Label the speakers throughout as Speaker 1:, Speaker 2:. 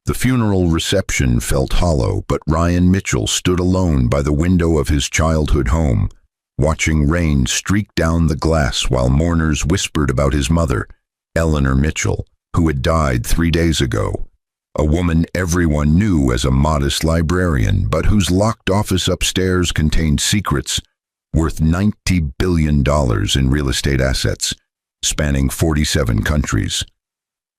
Speaker 1: The funeral reception felt hollow, but Ryan Mitchell stood alone by the window of his childhood home, watching rain streak down the glass while mourners whispered about his mother, Eleanor Mitchell, who had died 3 days ago. A woman everyone knew as a modest librarian, but whose locked office upstairs contained secrets worth $90 billion in real estate assets, spanning 47 countries.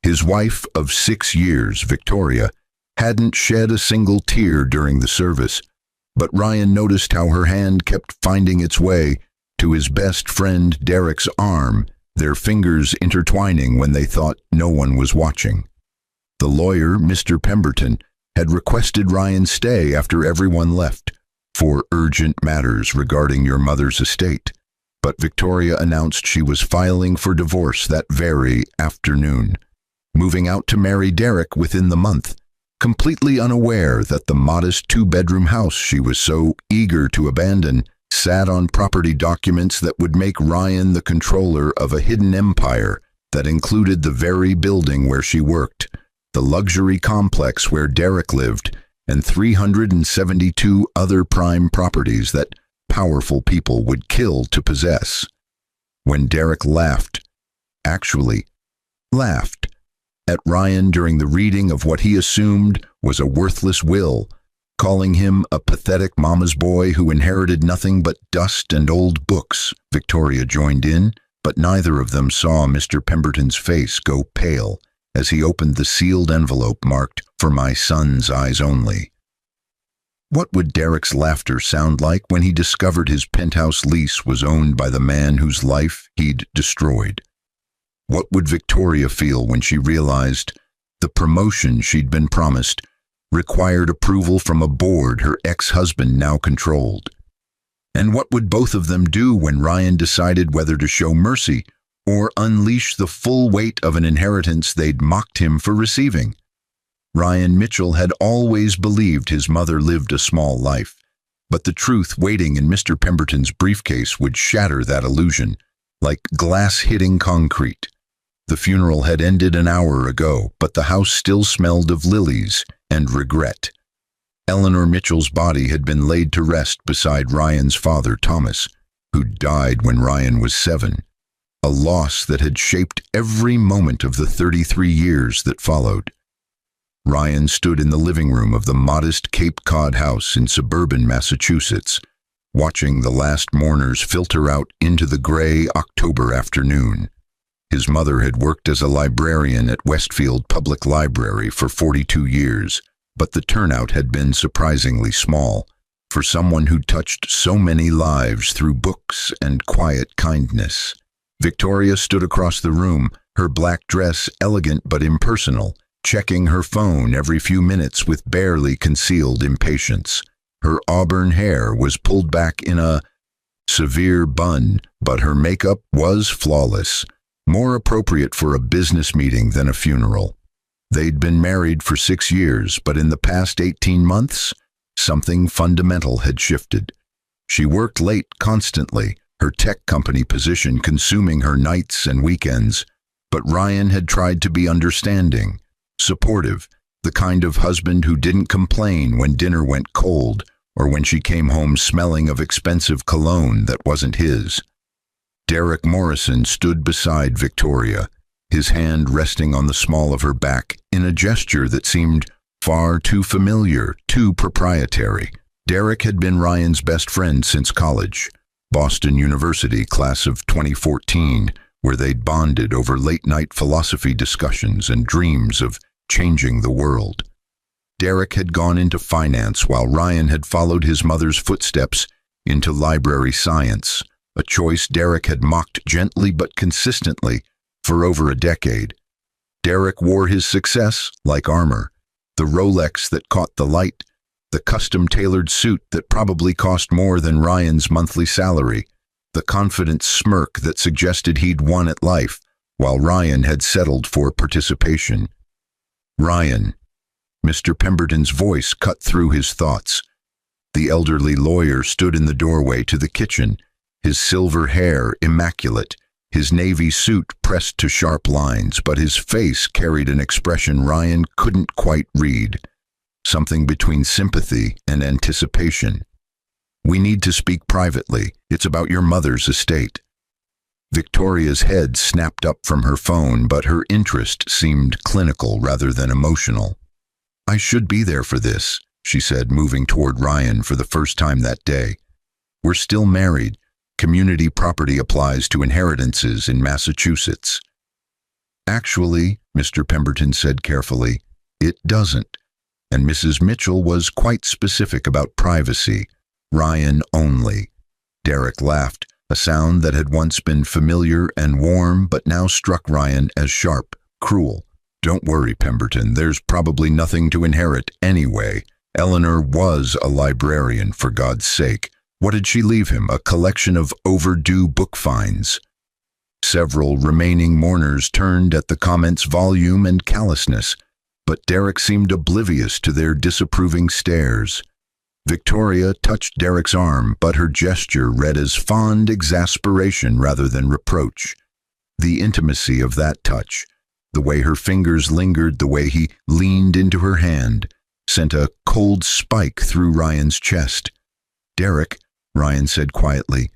Speaker 1: His wife of 6 years, Victoria, hadn't shed a single tear during the service, but Ryan noticed how her hand kept finding its way to his best friend Derek's arm, their fingers intertwining when they thought no one was watching. The lawyer, Mr. Pemberton, had requested Ryan stay after everyone left for urgent matters regarding your mother's estate, but Victoria announced she was filing for divorce that very afternoon, moving out to marry Derek within the month, completely unaware that the modest 2-bedroom house she was so eager to abandon sat on property documents that would make Ryan the controller of a hidden empire that included the very building where she worked, the luxury complex where Derek lived, and 372 other prime properties that powerful people would kill to possess. When Derek actually laughed, at Ryan during the reading of what he assumed was a worthless will, calling him a pathetic mama's boy who inherited nothing but dust and old books, Victoria joined in, but neither of them saw Mr. Pemberton's face go pale as he opened the sealed envelope marked, "For my son's eyes only." What would Derek's laughter sound like when he discovered his penthouse lease was owned by the man whose life he'd destroyed? What would Victoria feel when she realized the promotion she'd been promised required approval from a board her ex-husband now controlled? And what would both of them do when Ryan decided whether to show mercy or unleash the full weight of an inheritance they'd mocked him for receiving? Ryan Mitchell had always believed his mother lived a small life, but the truth waiting in Mr. Pemberton's briefcase would shatter that illusion, like glass hitting concrete. The funeral had ended an hour ago, but the house still smelled of lilies and regret. Eleanor Mitchell's body had been laid to rest beside Ryan's father, Thomas, who died when Ryan was 7, a loss that had shaped every moment of the 33 years that followed. Ryan stood in the living room of the modest Cape Cod house in suburban Massachusetts, watching the last mourners filter out into the gray October afternoon. His mother had worked as a librarian at Westfield Public Library for 42 years, but the turnout had been surprisingly small for someone who touched so many lives through books and quiet kindness. Victoria stood across the room, her black dress elegant but impersonal, checking her phone every few minutes with barely concealed impatience. Her auburn hair was pulled back in a severe bun, but her makeup was flawless, more appropriate for a business meeting than a funeral. They'd been married for 6 years, but in the past 18 months, something fundamental had shifted. She worked late constantly, her tech company position consuming her nights and weekends, but Ryan had tried to be understanding, supportive, the kind of husband who didn't complain when dinner went cold or when she came home smelling of expensive cologne that wasn't his. Derek Morrison stood beside Victoria, his hand resting on the small of her back in a gesture that seemed far too familiar, too proprietary. Derek had been Ryan's best friend since college, Boston University, class of 2014, where they'd bonded over late-night philosophy discussions and dreams of changing the world. Derek had gone into finance while Ryan had followed his mother's footsteps into library science, a choice Derek had mocked gently but consistently for over a decade. Derek wore his success like armor, the Rolex that caught the light, the custom-tailored suit that probably cost more than Ryan's monthly salary, the confident smirk that suggested he'd won at life, while Ryan had settled for participation. Ryan. Mr. Pemberton's voice cut through his thoughts. The elderly lawyer stood in the doorway to the kitchen, his silver hair immaculate, His navy suit pressed to sharp lines, but his face carried an expression Ryan couldn't quite read, something between sympathy and anticipation. "We need to speak privately. It's about your mother's estate." Victoria's head snapped up from her phone, but her interest seemed clinical rather than emotional. "I should be there for this," she said, moving toward Ryan for the first time that day. "We're still married. Community property applies to inheritances in Massachusetts." "Actually," Mr. Pemberton said carefully, "it doesn't." And Mrs. Mitchell was quite specific about privacy. Ryan only. Derek laughed, a sound that had once been familiar and warm but now struck Ryan as sharp, cruel. "Don't worry, Pemberton, there's probably nothing to inherit anyway. Eleanor was a librarian, for God's sake. What did she leave him? A collection of overdue book finds." Several remaining mourners turned at the comment's volume and callousness, but Derek seemed oblivious to their disapproving stares. Victoria touched Derek's arm, but her gesture read as fond exasperation rather than reproach. The intimacy of that touch, the way her fingers lingered, the way he leaned into her hand, sent a cold spike through Ryan's chest. "Derek," Ryan said quietly,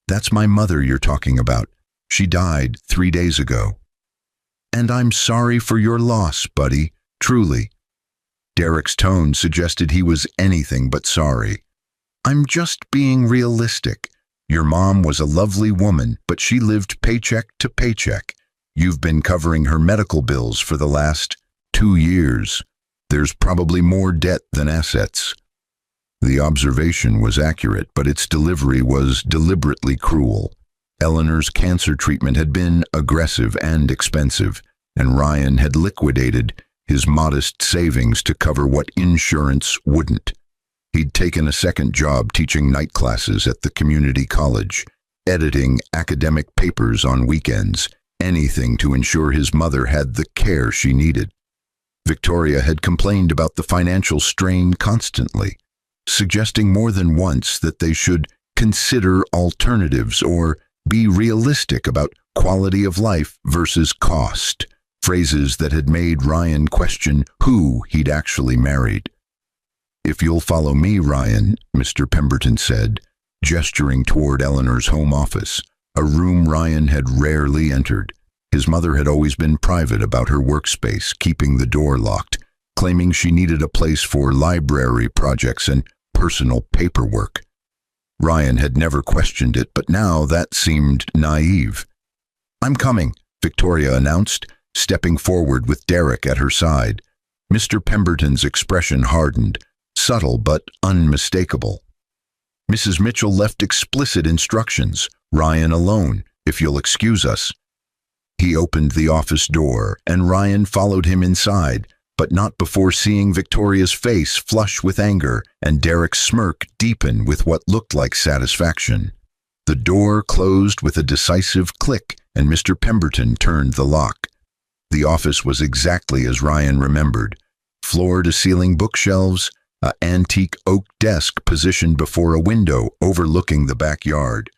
Speaker 1: "that's my mother you're talking about. She died 3 days ago." "And I'm sorry for your loss, buddy, truly." Derek's tone suggested he was anything but sorry. "I'm just being realistic. Your mom was a lovely woman, but she lived paycheck to paycheck. You've been covering her medical bills for the last 2 years. There's probably more debt than assets." The observation was accurate, but its delivery was deliberately cruel. Eleanor's cancer treatment had been aggressive and expensive, and Ryan had liquidated his modest savings to cover what insurance wouldn't. He'd taken a second job teaching night classes at the community college, editing academic papers on weekends, anything to ensure his mother had the care she needed. Victoria had complained about the financial strain constantly, suggesting more than once that they should consider alternatives or be realistic about quality of life versus cost, phrases that had made Ryan question who he'd actually married. "If you'll follow me, Ryan," Mr. Pemberton said, gesturing toward Eleanor's home office, a room Ryan had rarely entered. His mother had always been private about her workspace, keeping the door locked, claiming she needed a place for library projects and personal paperwork. Ryan had never questioned it, but now that seemed naive. "I'm coming," Victoria announced, stepping forward with Derek at her side. Mr. Pemberton's expression hardened, subtle but unmistakable. "Mrs. Mitchell left explicit instructions. Ryan alone, if you'll excuse us." He opened the office door, and Ryan followed him inside, but not before seeing Victoria's face flush with anger and Derek's smirk deepen with what looked like satisfaction. The door closed with a decisive click, and Mr. Pemberton turned the lock. The office was exactly as Ryan remembered. Floor-to-ceiling bookshelves, an antique oak desk positioned before a window overlooking the backyard,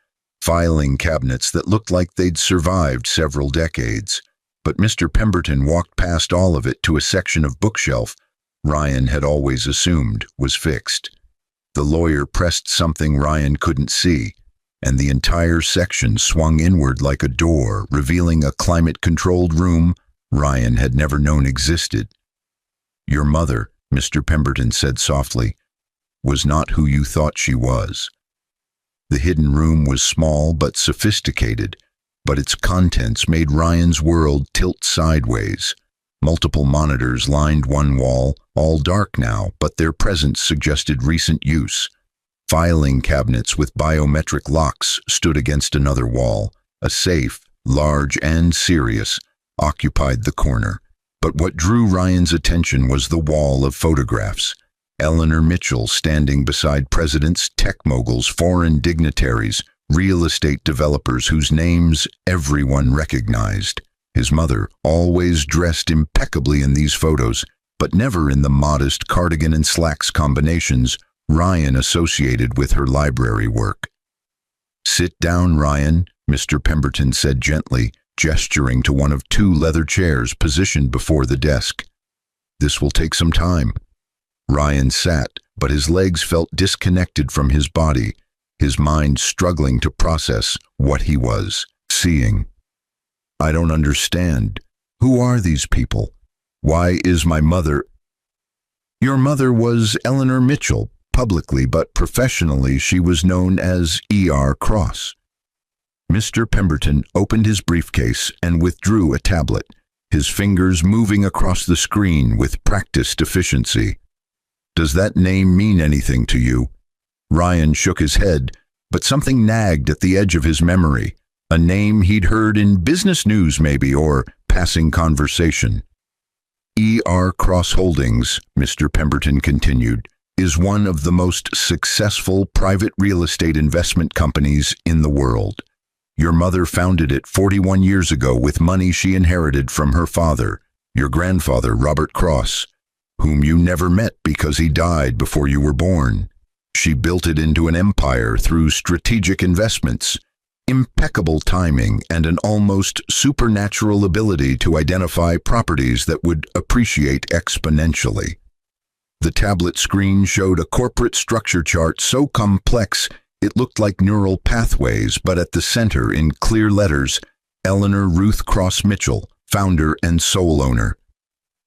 Speaker 1: filing cabinets that looked like they'd survived several decades. But Mr. Pemberton walked past all of it to a section of bookshelf Ryan had always assumed was fixed. The lawyer pressed something Ryan couldn't see, and the entire section swung inward like a door, revealing a climate-controlled room Ryan had never known existed. "Your mother," Mr. Pemberton said softly, "was not who you thought she was." The hidden room was small but sophisticated, but its contents made Ryan's world tilt sideways. Multiple monitors lined one wall, all dark now, but their presence suggested recent use. Filing cabinets with biometric locks stood against another wall. A safe, large and serious, occupied the corner. But what drew Ryan's attention was the wall of photographs. Eleanor Mitchell standing beside presidents, tech moguls, foreign dignitaries, real estate developers whose names everyone recognized. His mother, always dressed impeccably in these photos, but never in the modest cardigan and slacks combinations Ryan associated with her library work. "Sit down, Ryan," Mr. Pemberton said gently, gesturing to one of two leather chairs positioned before the desk. "This will take some time." Ryan sat, but his legs felt disconnected from his body, his mind struggling to process what he was seeing. "I don't understand. Who are these people? Why is my mother—" "Your mother was Eleanor Mitchell. Publicly but professionally she was known as E.R. Cross." Mr. Pemberton opened his briefcase and withdrew a tablet, his fingers moving across the screen with practiced efficiency. "Does that name mean anything to you?" Ryan shook his head, but something nagged at the edge of his memory, a name he'd heard in business news maybe, or passing conversation. "E.R. Cross Holdings," Mr. Pemberton continued, "is one of the most successful private real estate investment companies in the world. Your mother founded it 41 years ago with money she inherited from her father, your grandfather, Robert Cross, whom you never met because he died before you were born. She built it into an empire through strategic investments, impeccable timing, and an almost supernatural ability to identify properties that would appreciate exponentially." The tablet screen showed a corporate structure chart so complex it looked like neural pathways, but at the center, in clear letters, Eleanor Ruth Cross Mitchell, founder and sole owner.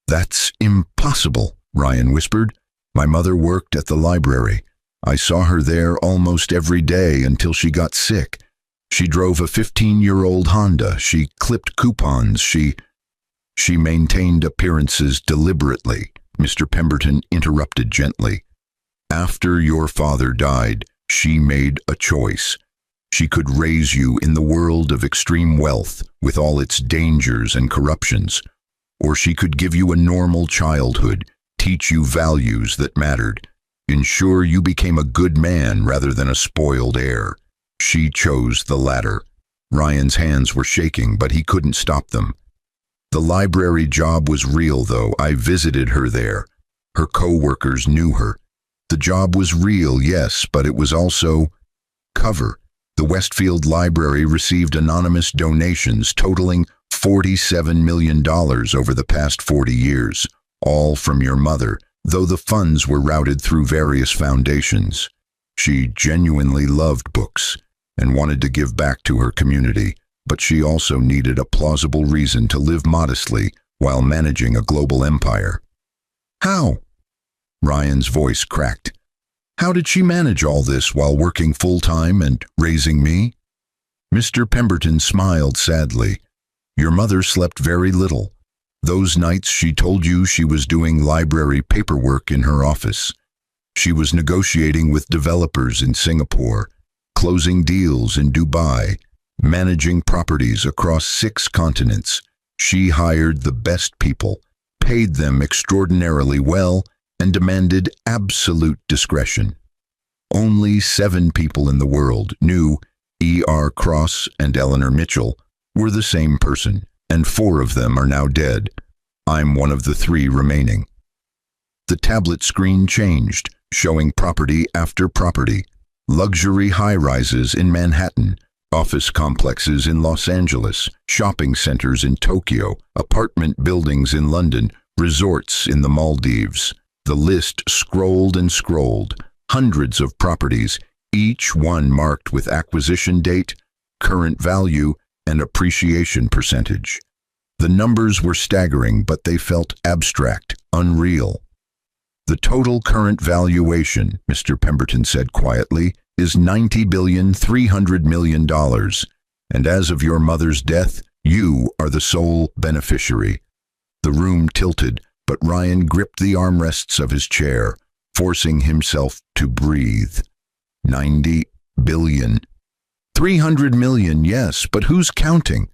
Speaker 1: "That's impossible," Ryan whispered. "My mother worked at the library. I saw her there almost every day until she got sick. She drove a 15-year-old Honda. She clipped coupons. She maintained appearances deliberately," Mr. Pemberton interrupted gently. "After your father died, she made a choice. She could raise you in the world of extreme wealth with all its dangers and corruptions, or she could give you a normal childhood, teach you values that mattered, ensure you became a good man rather than a spoiled heir. She chose the latter." Ryan's hands were shaking, but he couldn't stop them. "The library job was real, though. I visited her there. Her co-workers knew her. The job was real, yes, but it was also cover. The Westfield Library received anonymous donations totaling $47 million over the past 40 years, all from your mother, though the funds were routed through various foundations. She genuinely loved books and wanted to give back to her community, but she also needed a plausible reason to live modestly while managing a global empire." "How?" Ryan's voice cracked. "How did she manage all this while working full-time and raising me?" Mr. Pemberton smiled sadly. "Your mother slept very little. Those nights she told you she was doing library paperwork in her office. She was negotiating with developers in Singapore, closing deals in Dubai, managing properties across 6 continents. She hired the best people, paid them extraordinarily well, and demanded absolute discretion. Only 7 people in the world knew E.R. Cross and Eleanor Mitchell were the same person, and 4 of them are now dead. I'm one of the 3 remaining." The tablet screen changed, showing property after property. Luxury high-rises in Manhattan, office complexes in Los Angeles, shopping centers in Tokyo, apartment buildings in London, resorts in the Maldives. The list scrolled and scrolled, hundreds of properties, each one marked with acquisition date, current value, and appreciation percentage. The numbers were staggering, but they felt abstract, unreal. "The total current valuation," Mr. Pemberton said quietly, "is $90,300 million, and as of your mother's death, you are the sole beneficiary." The room tilted, but Ryan gripped the armrests of his chair, forcing himself to breathe. 90 billion. 300 million, yes, but who's counting?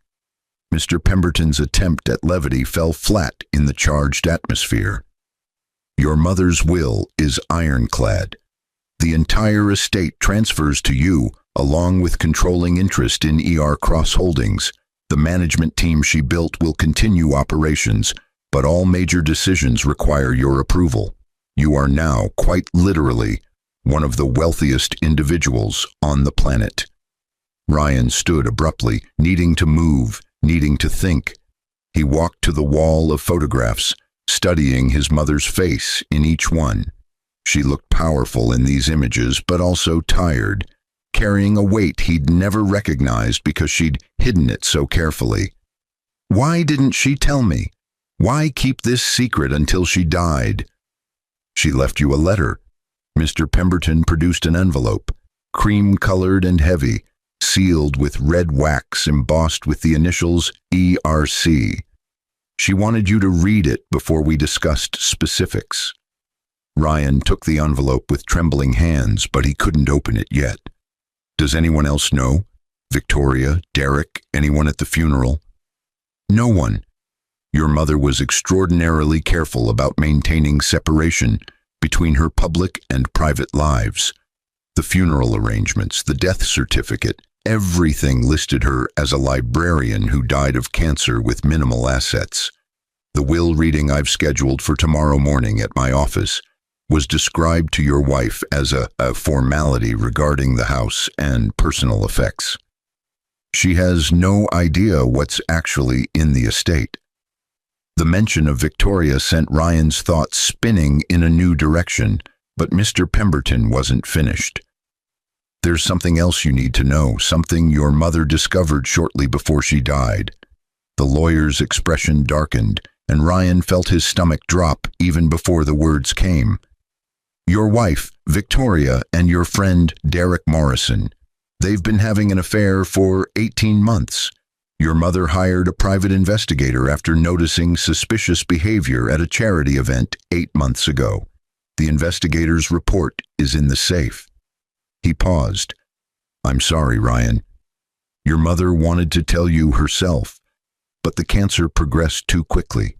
Speaker 1: Mr. Pemberton's attempt at levity fell flat in the charged atmosphere. Your mother's will is ironclad. The entire estate transfers to you, along with controlling interest in E.R. Cross Holdings. The management team she built will continue operations, but all major decisions require your approval. You are now, quite literally, one of the wealthiest individuals on the planet. Ryan stood abruptly, needing to move, needing to think. He walked to the wall of photographs, studying his mother's face in each one. She looked powerful in these images, but also tired, carrying a weight he'd never recognized because she'd hidden it so carefully. Why didn't she tell me? Why keep this secret until she died? She left you a letter. Mr. Pemberton produced an envelope, cream-colored and heavy, sealed with red wax embossed with the initials ERC. She wanted you to read it before we discussed specifics. Ryan took the envelope with trembling hands, but he couldn't open it yet. Does anyone else know? Victoria, Derek, anyone at the funeral? No one. Your mother was extraordinarily careful about maintaining separation between her public and private lives. The funeral arrangements, the death certificate, everything listed her as a librarian who died of cancer with minimal assets. The will reading I've scheduled for tomorrow morning at my office was described to your wife as a formality regarding the house and personal effects. She has no idea what's actually in the estate. The mention of Victoria sent Ryan's thoughts spinning in a new direction, but Mr. Pemberton wasn't finished. There's something else you need to know, something your mother discovered shortly before she died. The lawyer's expression darkened, and Ryan felt his stomach drop even before the words came. Your wife, Victoria, and your friend, Derek Morrison. They've been having an affair for 18 months. Your mother hired a private investigator after noticing suspicious behavior at a charity event 8 months ago. The investigator's report is in the safe. He paused. I'm sorry, Ryan. Your mother wanted to tell you herself, but the cancer progressed too quickly.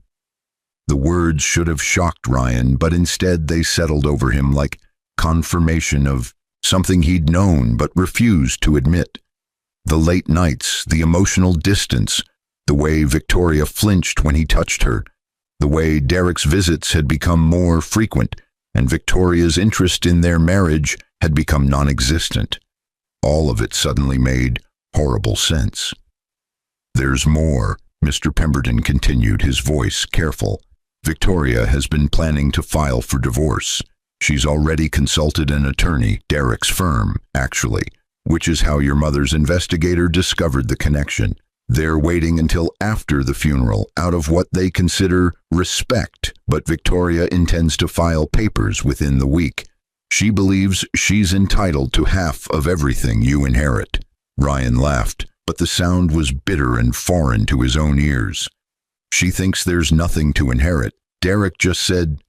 Speaker 1: The words should have shocked Ryan, but instead they settled over him like confirmation of something he'd known but refused to admit. The late nights, the emotional distance, the way Victoria flinched when he touched her, the way Derek's visits had become more frequent, and Victoria's interest in their marriage had become non-existent. All of it suddenly made horrible sense. There's more, Mr. Pemberton continued, his voice careful. Victoria has been planning to file for divorce. She's already consulted an attorney, Derek's firm, actually, which is how your mother's investigator discovered the connection. They're waiting until after the funeral, out of what they consider respect, but Victoria intends to file papers within the week. She believes she's entitled to half of everything you inherit. Ryan laughed, but the sound was bitter and foreign to his own ears. She thinks there's nothing to inherit. Derek just said,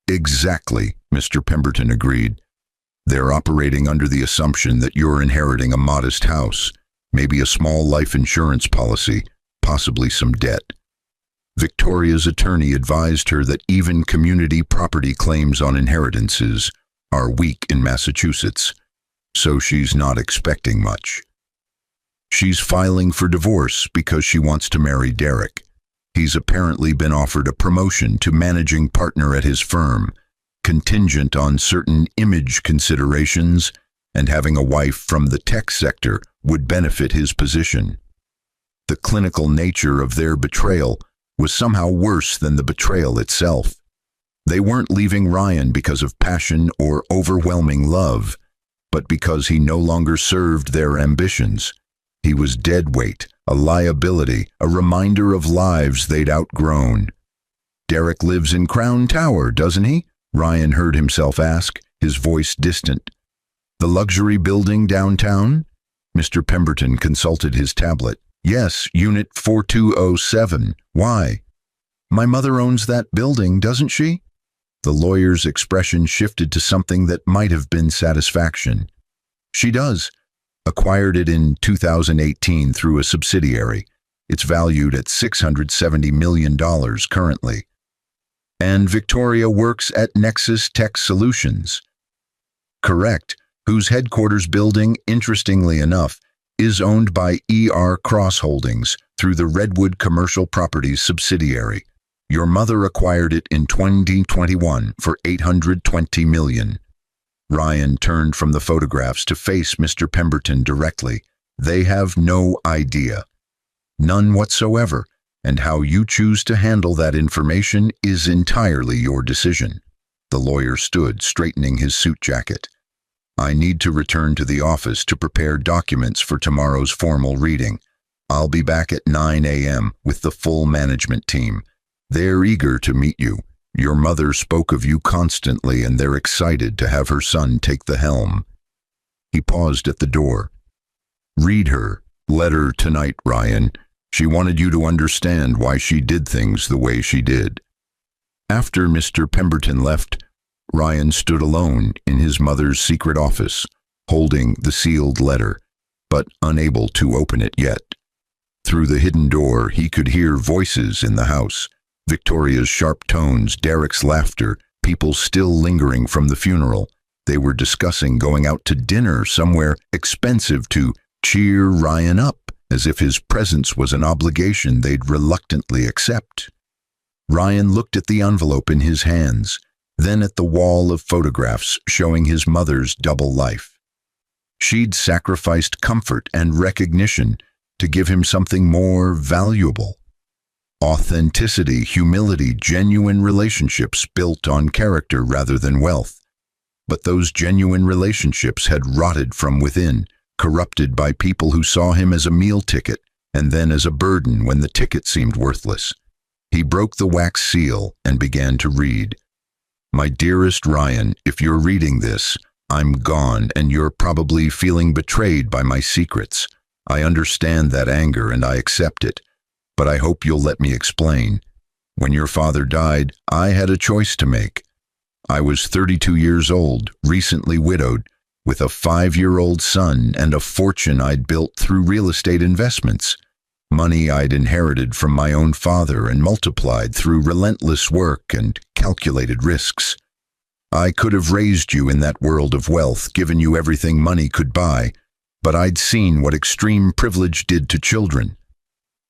Speaker 1: exactly, Mr. Pemberton agreed. They're operating under the assumption that you're inheriting a modest house, maybe a small life insurance policy, possibly some debt. Victoria's attorney advised her that even community property claims on inheritances are weak in Massachusetts, so she's not expecting much. She's filing for divorce because she wants to marry Derek. He's apparently been offered a promotion to managing partner at his firm, contingent on certain image considerations, and having a wife from the tech sector would benefit his position. The clinical nature of their betrayal was somehow worse than the betrayal itself. They weren't leaving Ryan because of passion or overwhelming love, but because he no longer served their ambitions. He was dead weight, a liability, a reminder of lives they'd outgrown. Derek lives in Crown Tower, doesn't he? Ryan heard himself ask, his voice distant. The luxury building downtown? Mr. Pemberton consulted his tablet. Yes, Unit 4207. Why? My mother owns that building, doesn't she? The lawyer's expression shifted to something that might have been satisfaction. She does. Acquired it in 2018 through a subsidiary. It's valued at $670 million currently. And Victoria works at Nexus Tech Solutions. Correct, whose headquarters building, interestingly enough, is owned by ER Cross Holdings through the Redwood Commercial Properties subsidiary. Your mother acquired it in 2021 for $820 million. Ryan turned from the photographs to face Mr. Pemberton directly. They have no idea. None whatsoever, and how you choose to handle that information is entirely your decision. The lawyer stood, straightening his suit jacket. I need to return to the office to prepare documents for tomorrow's formal reading. I'll be back at 9 a.m. with the full management team. They're eager to meet you. Your mother spoke of you constantly, and they're excited to have her son take the helm. He paused at the door. Read her letter tonight, Ryan. She wanted you to understand why she did things the way she did. After Mr. Pemberton left, Ryan stood alone in his mother's secret office, holding the sealed letter, but unable to open it yet. Through the hidden door, he could hear voices in the house, Victoria's sharp tones, Derek's laughter, people still lingering from the funeral. They were discussing going out to dinner somewhere expensive to cheer Ryan up, as if his presence was an obligation they'd reluctantly accept. Ryan looked at the envelope in his hands, then at the wall of photographs showing his mother's double life. She'd sacrificed comfort and recognition to give him something more valuable. Authenticity, humility, genuine relationships built on character rather than wealth. But those genuine relationships had rotted from within, corrupted by people who saw him as a meal ticket and then as a burden when the ticket seemed worthless. He broke the wax seal and began to read. My dearest Ryan, if you're reading this, I'm gone and you're probably feeling betrayed by my secrets. I understand that anger and I accept it, but I hope you'll let me explain. When your father died, I had a choice to make. I was 32 years old, recently widowed, with a 5-year-old son and a fortune I'd built through real estate investments. Money I'd inherited from my own father and multiplied through relentless work and calculated risks. I could have raised you in that world of wealth, given you everything money could buy, but I'd seen what extreme privilege did to children.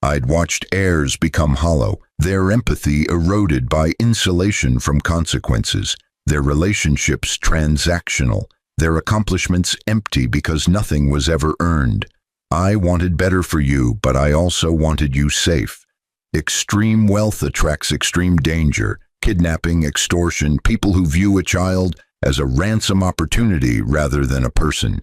Speaker 1: I'd watched heirs become hollow, their empathy eroded by insulation from consequences, their relationships transactional, their accomplishments empty because nothing was ever earned. I wanted better for you, but I also wanted you safe. Extreme wealth attracts extreme danger, kidnapping, extortion, people who view a child as a ransom opportunity rather than a person.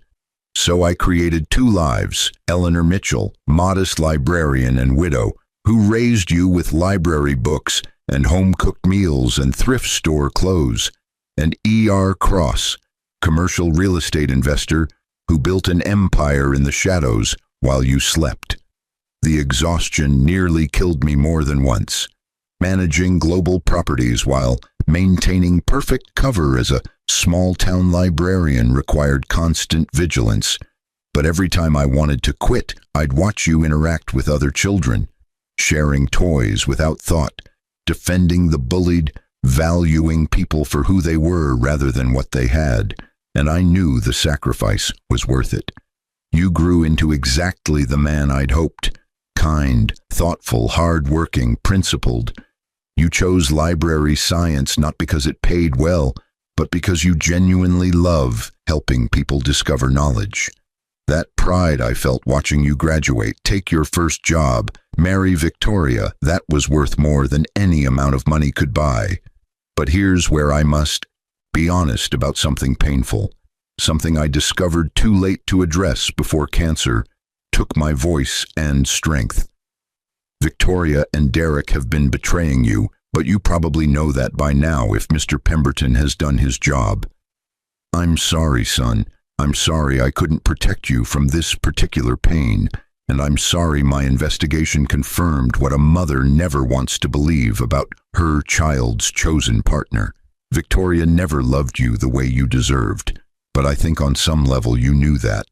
Speaker 1: So I created 2 lives, Eleanor Mitchell, modest librarian and widow, who raised you with library books and home-cooked meals and thrift store clothes, and E.R. Cross, commercial real estate investor who built an empire in the shadows while you slept. The exhaustion nearly killed me more than once. Managing global properties while maintaining perfect cover as a small-town librarian required constant vigilance. But every time I wanted to quit, I'd watch you interact with other children, sharing toys without thought, defending the bullied, valuing people for who they were rather than what they had. And I knew the sacrifice was worth it. You grew into exactly the man I'd hoped. Kind, thoughtful, hard-working, principled. You chose library science not because it paid well, but because you genuinely love helping people discover knowledge. That pride I felt watching you graduate, take your first job, marry Victoria, that was worth more than any amount of money could buy. But here's where I must be honest about something painful, something I discovered too late to address before cancer took my voice and strength. Victoria and Derek have been betraying you, but you probably know that by now if Mr. Pemberton has done his job. I'm sorry, son. I'm sorry I couldn't protect you from this particular pain, and I'm sorry my investigation confirmed what a mother never wants to believe about her child's chosen partner. Victoria never loved you the way you deserved, but I think on some level you knew that.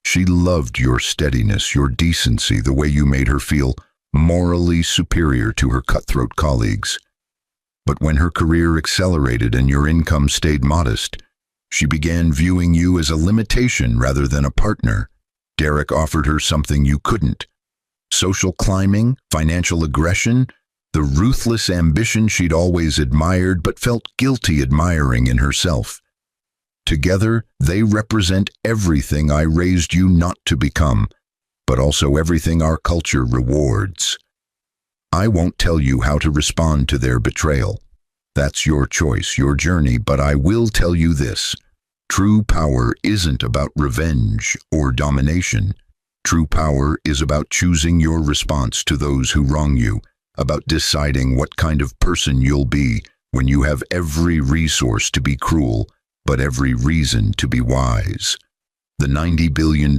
Speaker 1: She loved your steadiness, your decency, the way you made her feel morally superior to her cutthroat colleagues. But when her career accelerated and your income stayed modest, she began viewing you as a limitation rather than a partner. Derek offered her something you couldn't. Social climbing, financial aggression, the ruthless ambition she'd always admired but felt guilty admiring in herself. Together, they represent everything I raised you not to become, but also everything our culture rewards. I won't tell you how to respond to their betrayal. That's your choice, your journey, but I will tell you this. True power isn't about revenge or domination. True power is about choosing your response to those who wrong you, about deciding what kind of person you'll be when you have every resource to be cruel, but every reason to be wise. The $90 billion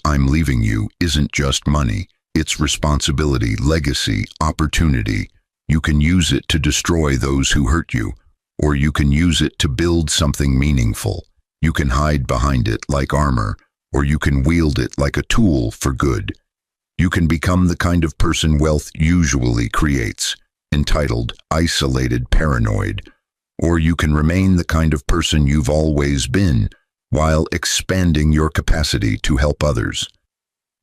Speaker 1: I'm leaving you isn't just money. It's responsibility, legacy, opportunity. You can use it to destroy those who hurt you, or you can use it to build something meaningful. You can hide behind it like armor, or you can wield it like a tool for good. You can become the kind of person wealth usually creates, entitled, isolated, paranoid, or you can remain the kind of person you've always been while expanding your capacity to help others.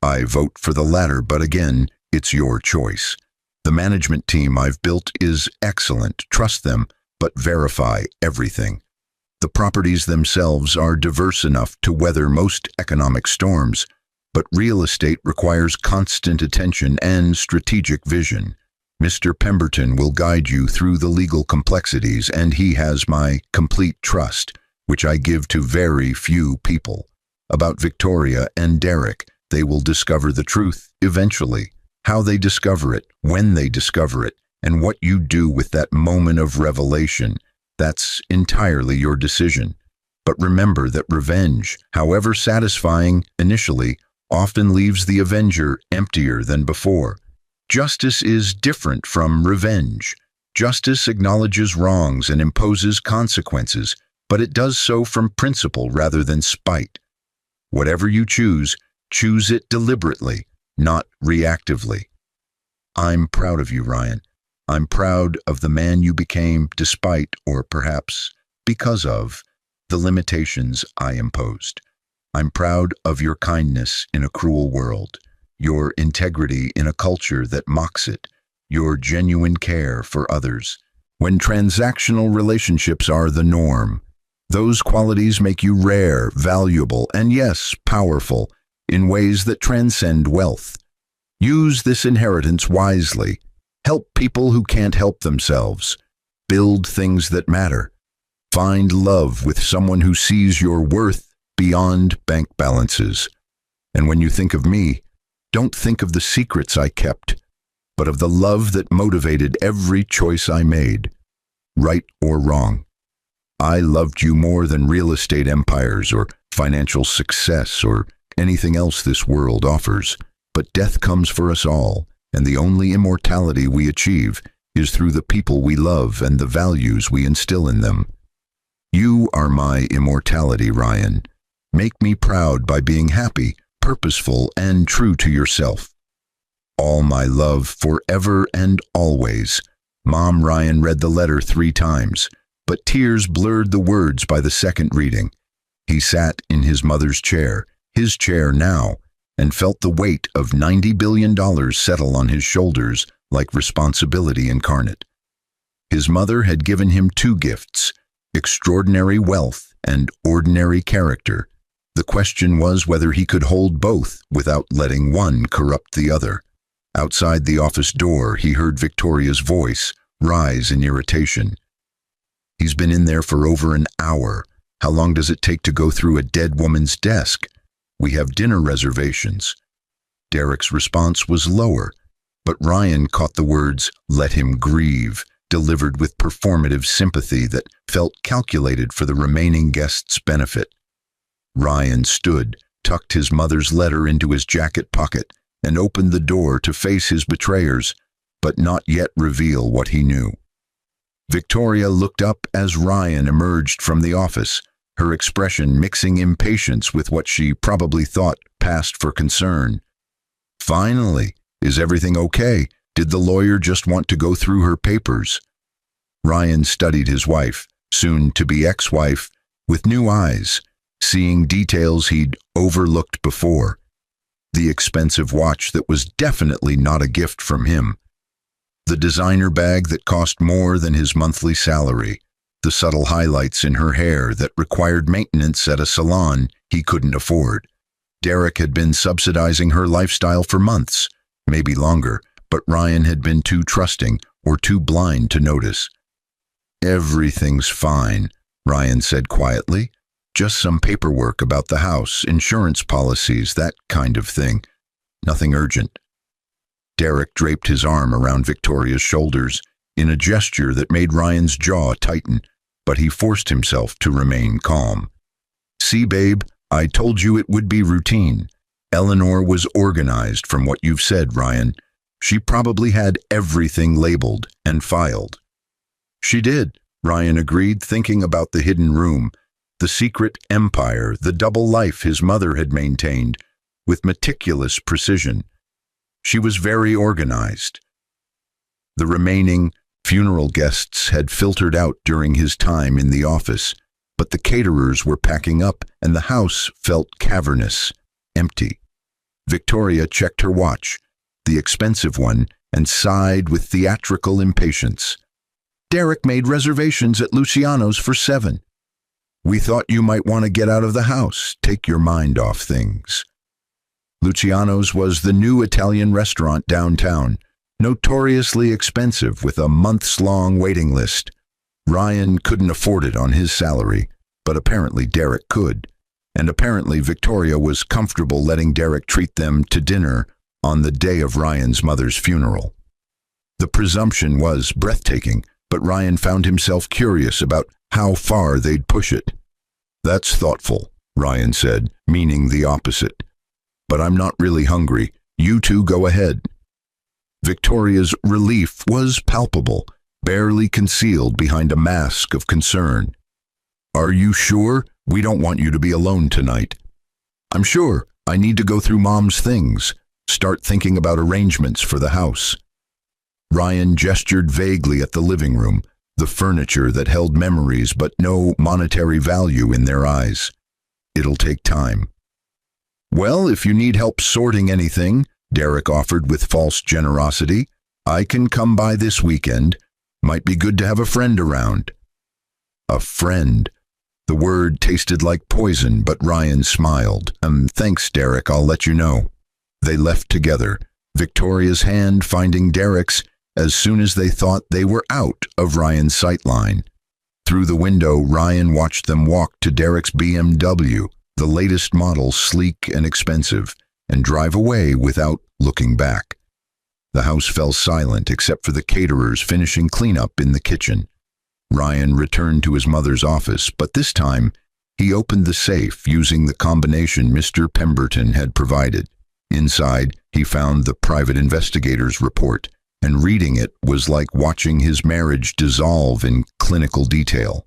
Speaker 1: I vote for the latter, but again, it's your choice. The management team I've built is excellent. Trust them, but verify everything. The properties themselves are diverse enough to weather most economic storms, but real estate requires constant attention and strategic vision. Mr. Pemberton will guide you through the legal complexities, and he has my complete trust, which I give to very few people. About Victoria and Derek, they will discover the truth eventually. How they discover it, when they discover it, and what you do with that moment of revelation, that's entirely your decision. But remember that revenge, however satisfying initially, often leaves the avenger emptier than before. Justice is different from revenge. Justice acknowledges wrongs and imposes consequences, but it does so from principle rather than spite. Whatever you choose it deliberately, not reactively. I'm proud of you, Ryan. I'm proud of the man you became despite, or perhaps because of, the limitations I imposed. I'm proud of your kindness in a cruel world, your integrity in a culture that mocks it, your genuine care for others. When transactional relationships are the norm, those qualities make you rare, valuable, and yes, powerful, in ways that transcend wealth. Use this inheritance wisely. Help people who can't help themselves. Build things that matter. Find love with someone who sees your worth beyond bank balances. And when you think of me, don't think of the secrets I kept, but of the love that motivated every choice I made, right or wrong. I loved you more than real estate empires or financial success or anything else this world offers. But death comes for us all, and the only immortality we achieve is through the people we love and the values we instill in them. You are my immortality, Ryan. Make me proud by being happy, purposeful, and true to yourself. All my love forever and always. Mom. Ryan read the letter 3 times, but tears blurred the words by the second reading. He sat in his mother's chair, his chair now, and felt the weight of $90 billion settle on his shoulders like responsibility incarnate. His mother had given him 2 gifts, extraordinary wealth and ordinary character. The question was whether he could hold both without letting one corrupt the other. Outside the office door, he heard Victoria's voice rise in irritation. He's been in there for over an hour. How long does it take to go through a dead woman's desk? We have dinner reservations. Derek's response was lower, but Ryan caught the words, "Let him grieve," delivered with performative sympathy that felt calculated for the remaining guests' benefit. Ryan stood, tucked his mother's letter into his jacket pocket, and opened the door to face his betrayers, but not yet reveal what he knew. Victoria looked up as Ryan emerged from the office, her expression mixing impatience with what she probably thought passed for concern. "Finally, is everything okay? Did the lawyer just want to go through her papers?" Ryan studied his wife, soon-to-be ex-wife, with new eyes, seeing details he'd overlooked before. The expensive watch that was definitely not a gift from him. The designer bag that cost more than his monthly salary. the subtle highlights in her hair that required maintenance at a salon he couldn't afford. Derek had been subsidizing her lifestyle for months, maybe longer, but Ryan had been too trusting or too blind to notice. "Everything's fine," Ryan said quietly. "Just some paperwork about the house, insurance policies, that kind of thing. Nothing urgent." Derek draped his arm around Victoria's shoulders in a gesture that made Ryan's jaw tighten, but he forced himself to remain calm. "See, babe, I told you it would be routine. Eleanor was organized from what you've said, Ryan. She probably had everything labeled and filed." "She did," Ryan agreed, thinking about the hidden room, the secret empire, the double life his mother had maintained, with meticulous precision. She was very organized. The remaining funeral guests had filtered out during his time in the office, but the caterers were packing up and the house felt cavernous, empty. Victoria checked her watch, the expensive one, and sighed with theatrical impatience. "Derek made reservations at Luciano's for 7. We thought you might want to get out of the house, take your mind off things." Luciano's was the new Italian restaurant downtown, notoriously expensive with a months-long waiting list. Ryan couldn't afford it on his salary, but apparently Derek could. And apparently Victoria was comfortable letting Derek treat them to dinner on the day of Ryan's mother's funeral. The presumption was breathtaking, but Ryan found himself curious about how far they'd push it. "That's thoughtful," Ryan said, meaning the opposite. "But I'm not really hungry. You two go ahead." Victoria's relief was palpable, barely concealed behind a mask of concern. "Are you sure? We don't want you to be alone tonight." "I'm sure. I need to go through Mom's things, start thinking about arrangements for the house." Ryan gestured vaguely at the living room, the furniture that held memories but no monetary value in their eyes. "It'll take time." "Well, if you need help sorting anything," Derek offered with false generosity, "I can come by this weekend. Might be good to have a friend around." A friend. The word tasted like poison, but Ryan smiled. Thanks, Derek, I'll let you know." They left together, Victoria's hand finding Derek's as soon as they thought they were out of Ryan's sightline. Through the window, Ryan watched them walk to Derek's BMW, the latest model, sleek and expensive, and drive away without looking back. The house fell silent except for the caterers finishing cleanup in the kitchen. Ryan returned to his mother's office, but this time he opened the safe using the combination Mr. Pemberton had provided. Inside, he found the private investigator's report, and reading it was like watching his marriage dissolve in clinical detail.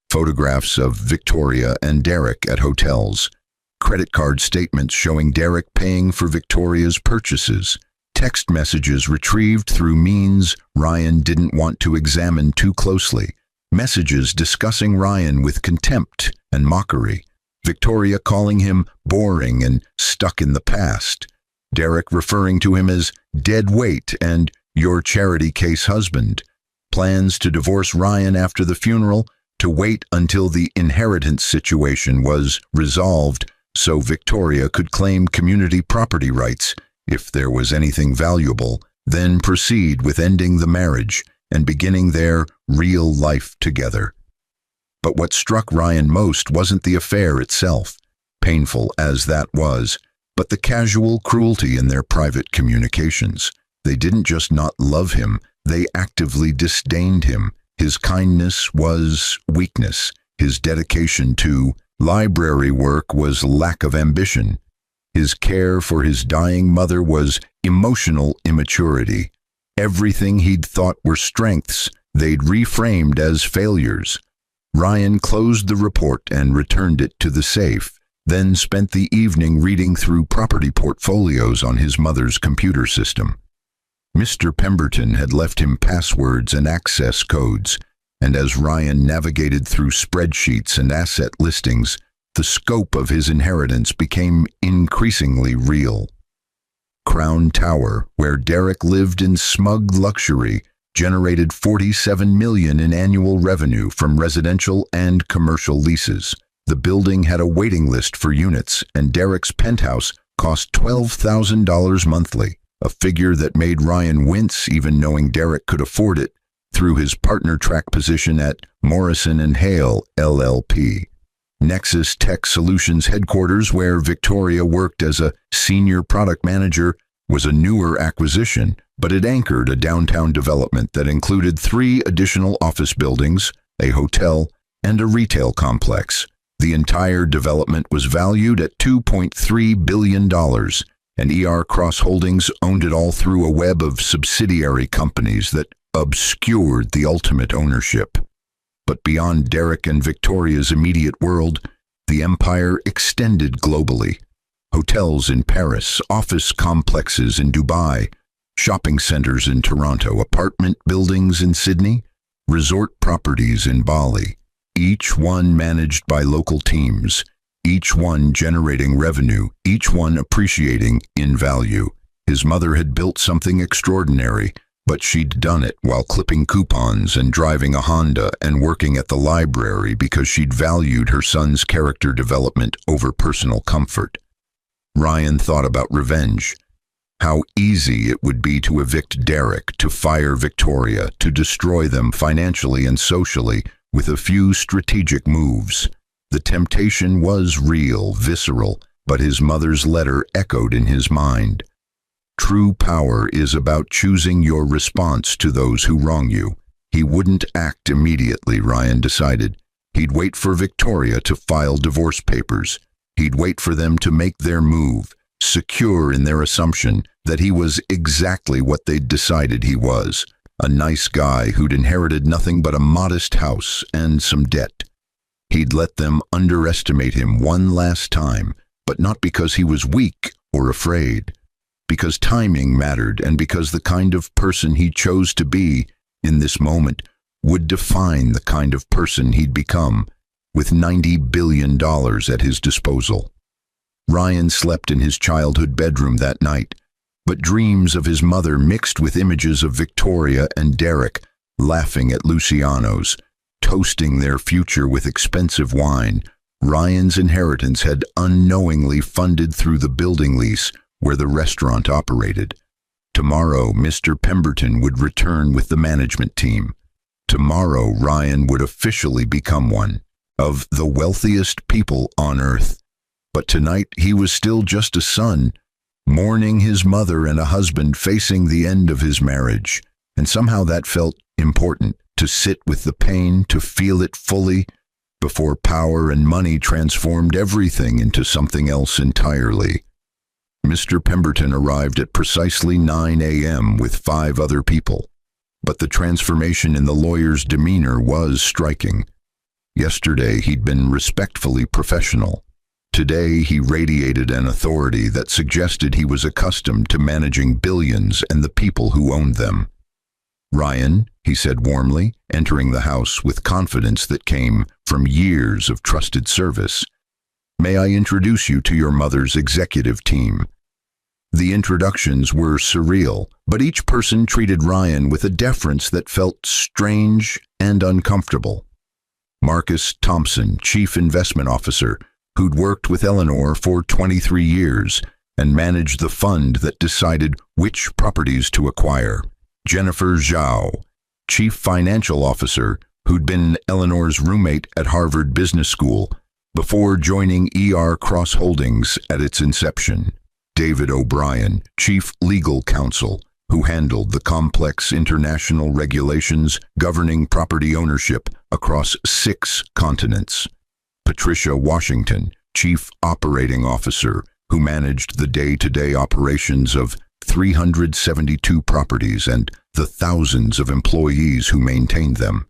Speaker 1: Photographs of Victoria and Derek at hotels, credit card statements showing Derek paying for Victoria's purchases, text messages retrieved through means Ryan didn't want to examine too closely, messages discussing Ryan with contempt and mockery, Victoria calling him boring and stuck in the past, Derek referring to him as dead weight and your charity case husband, plans to divorce Ryan after the funeral, to wait until the inheritance situation was resolved so Victoria could claim community property rights if there was anything valuable, then proceed with ending the marriage and beginning their real life together. But what struck Ryan most wasn't the affair itself, painful as that was, but the casual cruelty in their private communications. They didn't just not love him, they actively disdained him. His kindness was weakness. His dedication to library work was lack of ambition. His care for his dying mother was emotional immaturity. Everything he'd thought were strengths, they'd reframed as failures. Ryan closed the report and returned it to the safe, then spent the evening reading through property portfolios on his mother's computer system. Mr. Pemberton had left him passwords and access codes, and as Ryan navigated through spreadsheets and asset listings, the scope of his inheritance became increasingly real. Crown Tower, where Derek lived in smug luxury, generated $47 million in annual revenue from residential and commercial leases. The building had a waiting list for units, and Derek's penthouse cost $12,000 monthly, a figure that made Ryan wince even knowing Derek could afford it through his partner track position at Morrison & Hale, LLP. Nexus Tech Solutions headquarters, where Victoria worked as a senior product manager, was a newer acquisition, but it anchored a downtown development that included 3 additional office buildings, a hotel, and a retail complex. The entire development was valued at $2.3 billion, and ER Cross Holdings owned it all through a web of subsidiary companies that obscured the ultimate ownership. But beyond Derek and Victoria's immediate world, the empire extended globally. Hotels in Paris, office complexes in Dubai, shopping centers in Toronto, apartment buildings in Sydney, resort properties in Bali, each one managed by local teams, each one generating revenue, each one appreciating in value. His mother had built something extraordinary, but she'd done it while clipping coupons and driving a Honda and working at the library because she'd valued her son's character development over personal comfort. Ryan thought about revenge. How easy it would be to evict Derek, to fire Victoria, to destroy them financially and socially with a few strategic moves. The temptation was real, visceral, but his mother's letter echoed in his mind. True power is about choosing your response to those who wrong you. He wouldn't act immediately, Ryan decided. He'd wait for Victoria to file divorce papers. He'd wait for them to make their move, secure in their assumption that he was exactly what they'd decided he was, a nice guy who'd inherited nothing but a modest house and some debt. He'd let them underestimate him one last time, but not because he was weak or afraid, because timing mattered and because the kind of person he chose to be in this moment would define the kind of person he'd become with $90 billion at his disposal. Ryan slept in his childhood bedroom that night, but dreams of his mother mixed with images of Victoria and Derek laughing at Luciano's, toasting their future with expensive wine. Ryan's inheritance had unknowingly funded through the building lease where the restaurant operated. Tomorrow, Mr. Pemberton would return with the management team. Tomorrow, Ryan would officially become one of the wealthiest people on earth. But tonight, he was still just a son, mourning his mother and a husband facing the end of his marriage. And somehow that felt important, to sit with the pain, to feel it fully, before power and money transformed everything into something else entirely. Mr. Pemberton arrived at precisely 9 a.m. with 5 other people, but the transformation in the lawyer's demeanor was striking. Yesterday, he'd been respectfully professional. Today, he radiated an authority that suggested he was accustomed to managing billions and the people who owned them. "Ryan," he said warmly, entering the house with confidence that came from years of trusted service, "may I introduce you to your mother's executive team?" The introductions were surreal, but each person treated Ryan with a deference that felt strange and uncomfortable. Marcus Thompson, Chief Investment Officer, who'd worked with Eleanor for 23 years and managed the fund that decided which properties to acquire. Jennifer Zhao, Chief Financial Officer, who'd been Eleanor's roommate at Harvard Business School before joining ER Cross Holdings at its inception. David O'Brien, Chief Legal Counsel, who handled the complex international regulations governing property ownership across 6 continents. Patricia Washington, Chief Operating Officer, who managed the day-to-day operations of 372 properties and the thousands of employees who maintained them.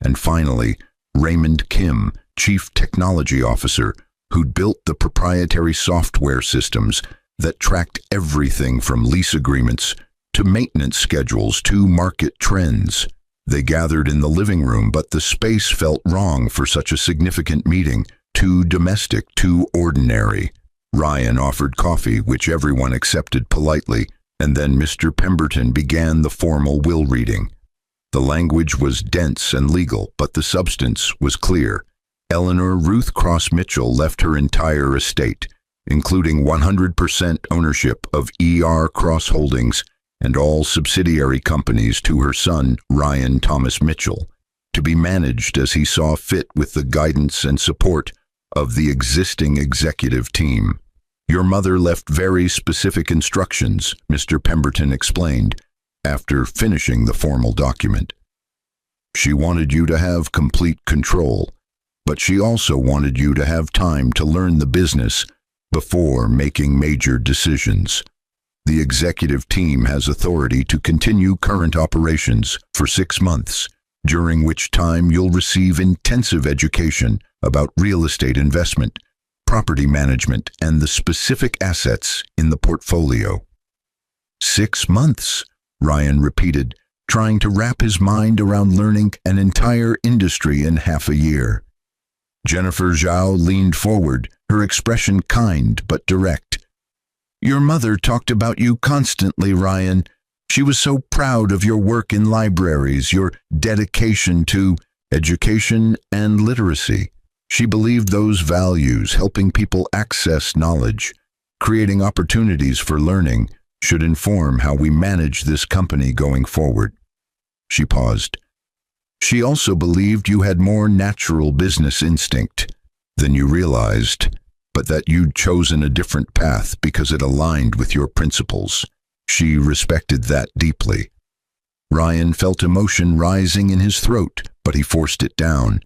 Speaker 1: And finally, Raymond Kim, Chief Technology Officer, who'd built the proprietary software systems that tracked everything from lease agreements to maintenance schedules to market trends. They gathered in the living room, but the space felt wrong for such a significant meeting, too domestic, too ordinary. Ryan offered coffee, which everyone accepted politely, and then Mr. Pemberton began the formal will reading. The language was dense and legal, but the substance was clear. Eleanor Ruth Cross Mitchell left her entire estate, including 100% ownership of ER Cross Holdings and all subsidiary companies, to her son, Ryan Thomas Mitchell, to be managed as he saw fit with the guidance and support of the existing executive team. Your mother left very specific instructions, Mr. Pemberton explained, after finishing the formal document. She wanted you to have complete control, but she also wanted you to have time to learn the business before making major decisions. The executive team has authority to continue current operations for 6 months, during which time you'll receive intensive education about real estate investment, property management, and the specific assets in the portfolio. 6 months, Ryan repeated, trying to wrap his mind around learning an entire industry in half a year. Jennifer Zhao leaned forward, her expression kind but direct. Your mother talked about you constantly, Ryan. She was so proud of your work in libraries, your dedication to education and literacy. She believed those values, helping people access knowledge, creating opportunities for learning, should inform how we manage this company going forward. She paused. She also believed you had more natural business instinct than you realized, but that you'd chosen a different path because it aligned with your principles. She respected that deeply. Ryan felt emotion rising in his throat, but he forced it down.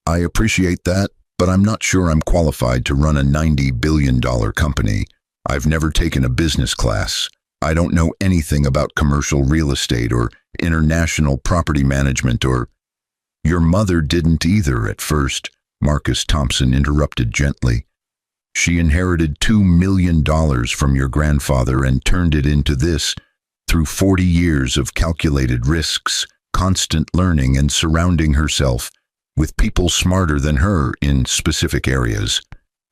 Speaker 1: I appreciate that, but I'm not sure I'm qualified to run a $90 billion company. I've never taken a business class. I don't know anything about commercial real estate or international property management or... Your mother didn't either at first, Marcus Thompson interrupted gently. She inherited $2 million from your grandfather and turned it into this through 40 years of calculated risks, constant learning, and surrounding herself with people smarter than her in specific areas.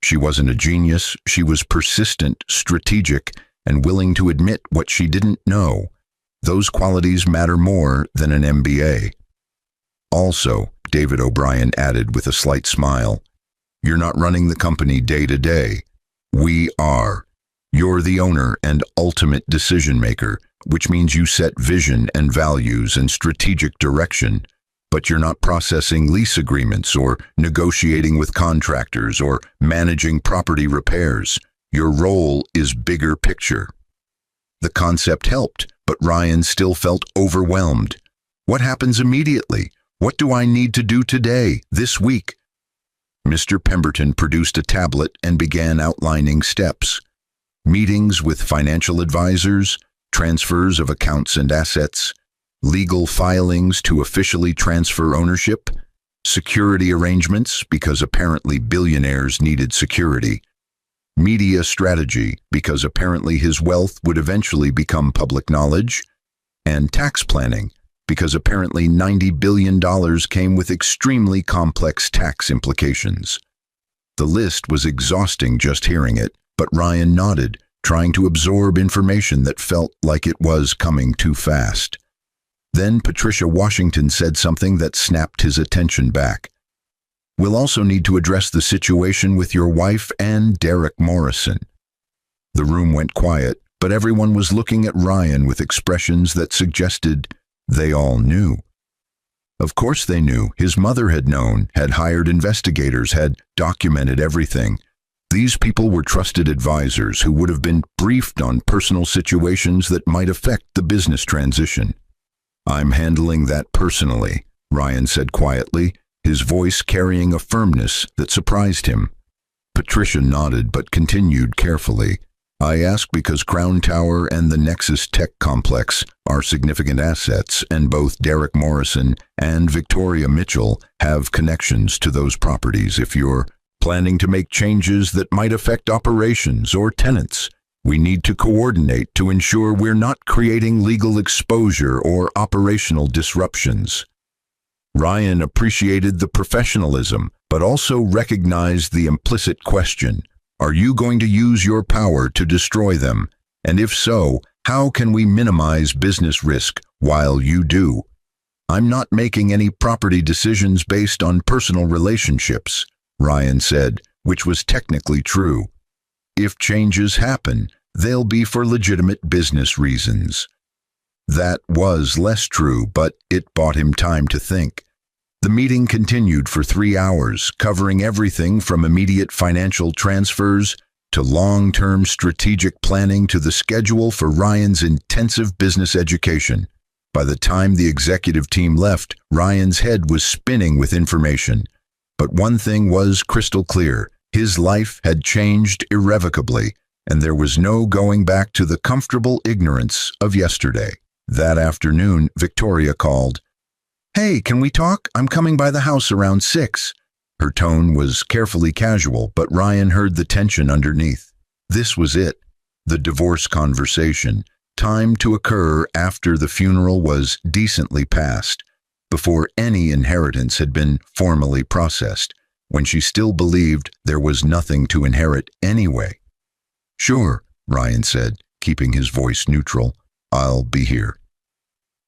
Speaker 1: She wasn't a genius. She was persistent, strategic, and willing to admit what she didn't know. Those qualities matter more than an MBA. Also, David O'Brien added with a slight smile, you're not running the company day to day. We are. You're the owner and ultimate decision maker, which means you set vision and values and strategic direction, but you're not processing lease agreements or negotiating with contractors or managing property repairs. Your role is bigger picture. The concept helped, but Ryan still felt overwhelmed. What happens immediately? What do I need to do today, this week? Mr. Pemberton produced a tablet and began outlining steps. Meetings with financial advisors, transfers of accounts and assets, legal filings to officially transfer ownership, security arrangements because apparently billionaires needed security, media strategy because apparently his wealth would eventually become public knowledge, and tax planning because apparently $90 billion came with extremely complex tax implications. The list was exhausting just hearing it, but Ryan nodded, trying to absorb information that felt like it was coming too fast. Then Patricia Washington said something that snapped his attention back. We'll also need to address the situation with your wife and Derek Morrison. The room went quiet, but everyone was looking at Ryan with expressions that suggested they all knew. Of course they knew. His mother had known, had hired investigators, had documented everything. These people were trusted advisors who would have been briefed on personal situations that might affect the business transition. I'm handling that personally, Ryan said quietly, his voice carrying a firmness that surprised him. Patricia nodded but continued carefully. I ask because Crown Tower and the Nexus Tech Complex are significant assets, and both Derek Morrison and Victoria Mitchell have connections to those properties. If you're planning to make changes that might affect operations or tenants, we need to coordinate to ensure we're not creating legal exposure or operational disruptions. Ryan appreciated the professionalism, but also recognized the implicit question. Are you going to use your power to destroy them? And if so, how can we minimize business risk while you do? I'm not making any property decisions based on personal relationships, Ryan said, which was technically true. If changes happen, they'll be for legitimate business reasons. That was less true, but it bought him time to think. The meeting continued for 3 hours, covering everything from immediate financial transfers to long-term strategic planning to the schedule for Ryan's intensive business education. By the time the executive team left, Ryan's head was spinning with information. But one thing was crystal clear. His life had changed irrevocably, and there was no going back to the comfortable ignorance of yesterday. That afternoon, Victoria called. "Hey, can we talk? I'm coming by the house around 6. Her tone was carefully casual, but Ryan heard the tension underneath. This was it, the divorce conversation, timed to occur after the funeral was decently passed, before any inheritance had been formally processed, when she still believed there was nothing to inherit anyway. "Sure," Ryan said, keeping his voice neutral. "I'll be here."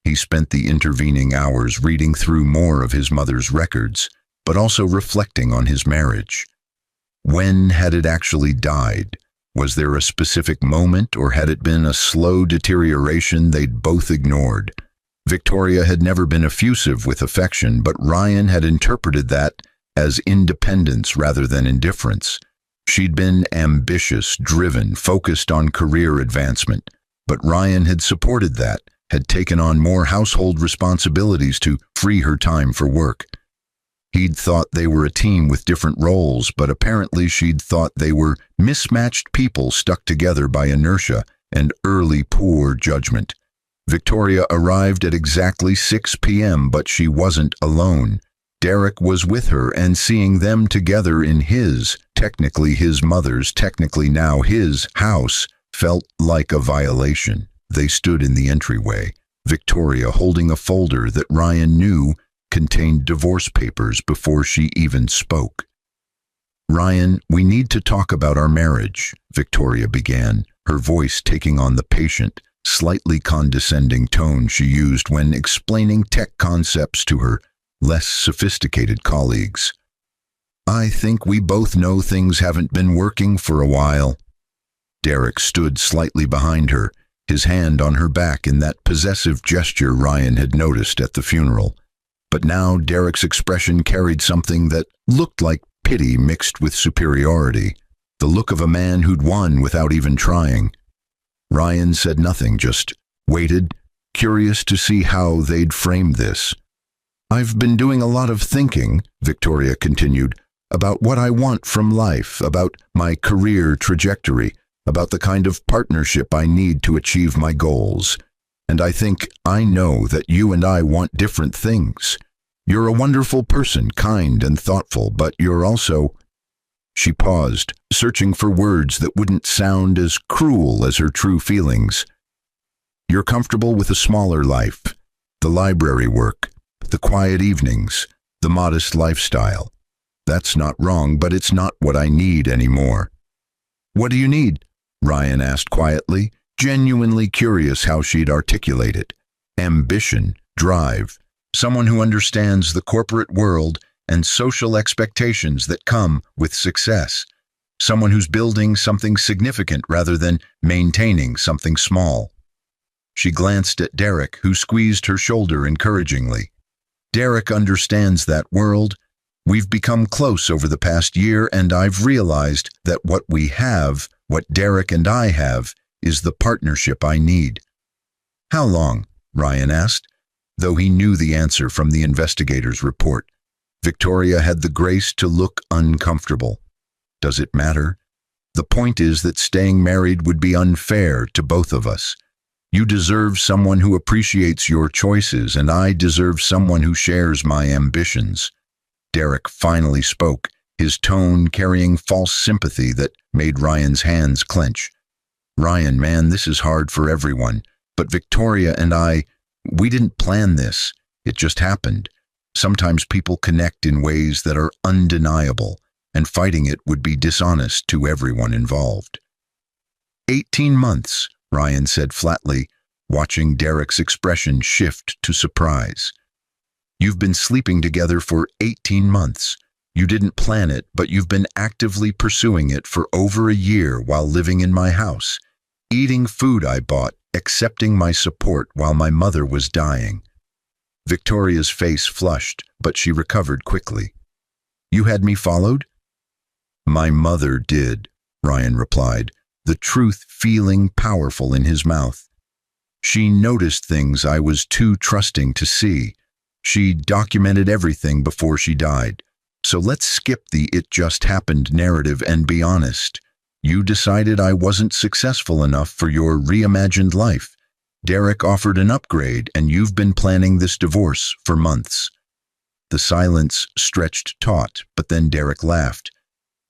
Speaker 1: He spent the intervening hours reading through more of his mother's records, but also reflecting on his marriage. When had it actually died? Was there a specific moment, or had it been a slow deterioration they'd both ignored? Victoria had never been effusive with affection, but Ryan had interpreted that as independence rather than indifference. She'd been ambitious, driven, focused on career advancement, but Ryan had supported that, had taken on more household responsibilities to free her time for work. He'd thought they were a team with different roles, but apparently she'd thought they were mismatched people stuck together by inertia and early poor judgment. Victoria arrived at exactly 6 p.m., but she wasn't alone. Derek was with her, and seeing them together in his, technically his mother's, technically now his, house, felt like a violation. They stood in the entryway, Victoria holding a folder that Ryan knew contained divorce papers before she even spoke. "Ryan, we need to talk about our marriage," Victoria began, her voice taking on the patient, slightly condescending tone she used when explaining tech concepts to her less sophisticated colleagues. "I think we both know things haven't been working for a while." Derek stood slightly behind her, his hand on her back in that possessive gesture Ryan had noticed at the funeral. But now Derek's expression carried something that looked like pity mixed with superiority, the look of a man who'd won without even trying. Ryan said nothing, just waited, curious to see how they'd frame this. "I've been doing a lot of thinking," Victoria continued, "about what I want from life, about my career trajectory, about the kind of partnership I need to achieve my goals. And I think I know that you and I want different things. You're a wonderful person, kind and thoughtful, but you're also—" She paused, searching for words that wouldn't sound as cruel as her true feelings. "You're comfortable with a smaller life, the library work, the quiet evenings, the modest lifestyle. That's not wrong, but it's not what I need anymore." "What do you need?" Ryan asked quietly, genuinely curious how she'd articulate it. "Ambition, drive, someone who understands the corporate world and social expectations that come with success. Someone who's building something significant rather than maintaining something small." She glanced at Derek, who squeezed her shoulder encouragingly. "Derek understands that world. We've become close over the past year, and I've realized that what we have, what Derek and I have, is the partnership I need." "How long?" Ryan asked, though he knew the answer from the investigator's report. Victoria had the grace to look uncomfortable. "Does it matter? The point is that staying married would be unfair to both of us. You deserve someone who appreciates your choices, and I deserve someone who shares my ambitions." Derek finally spoke, his tone carrying false sympathy that made Ryan's hands clench. "Ryan, man, this is hard for everyone, but Victoria and we didn't plan this. It just happened. Sometimes people connect in ways that are undeniable, and fighting it would be dishonest to everyone involved." 18 months, Ryan said flatly, watching Derek's expression shift to surprise. You've been sleeping together for 18 months. You didn't plan it, but you've been actively pursuing it for over a year while living in my house, eating food I bought, accepting my support while my mother was dying." Victoria's face flushed, but she recovered quickly. "You had me followed?" "My mother did," Ryan replied, the truth feeling powerful in his mouth. "She noticed things I was too trusting to see. She documented everything before she died. So let's skip the 'it just happened' narrative and be honest. You decided I wasn't successful enough for your reimagined life. Derek offered an upgrade, and you've been planning this divorce for months." The silence stretched taut, but then Derek laughed.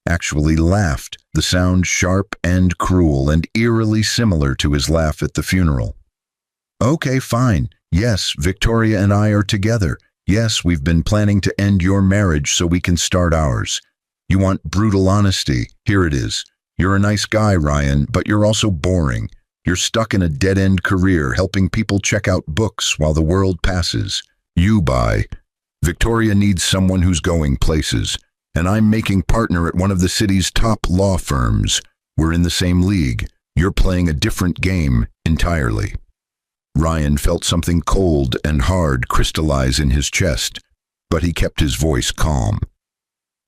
Speaker 1: Actually laughed, the sound sharp and cruel and eerily similar to his laugh at the funeral. "Okay, fine. Yes, Victoria and I are together. Yes, we've been planning to end your marriage so we can start ours. You want brutal honesty? Here it is. You're a nice guy, Ryan, but you're also boring. You're stuck in a dead-end career helping people check out books while the world passes. You buy. Victoria needs someone who's going places, and I'm making partner at one of the city's top law firms. We're in the same league. You're playing a different game entirely." Ryan felt something cold and hard crystallize in his chest, but he kept his voice calm.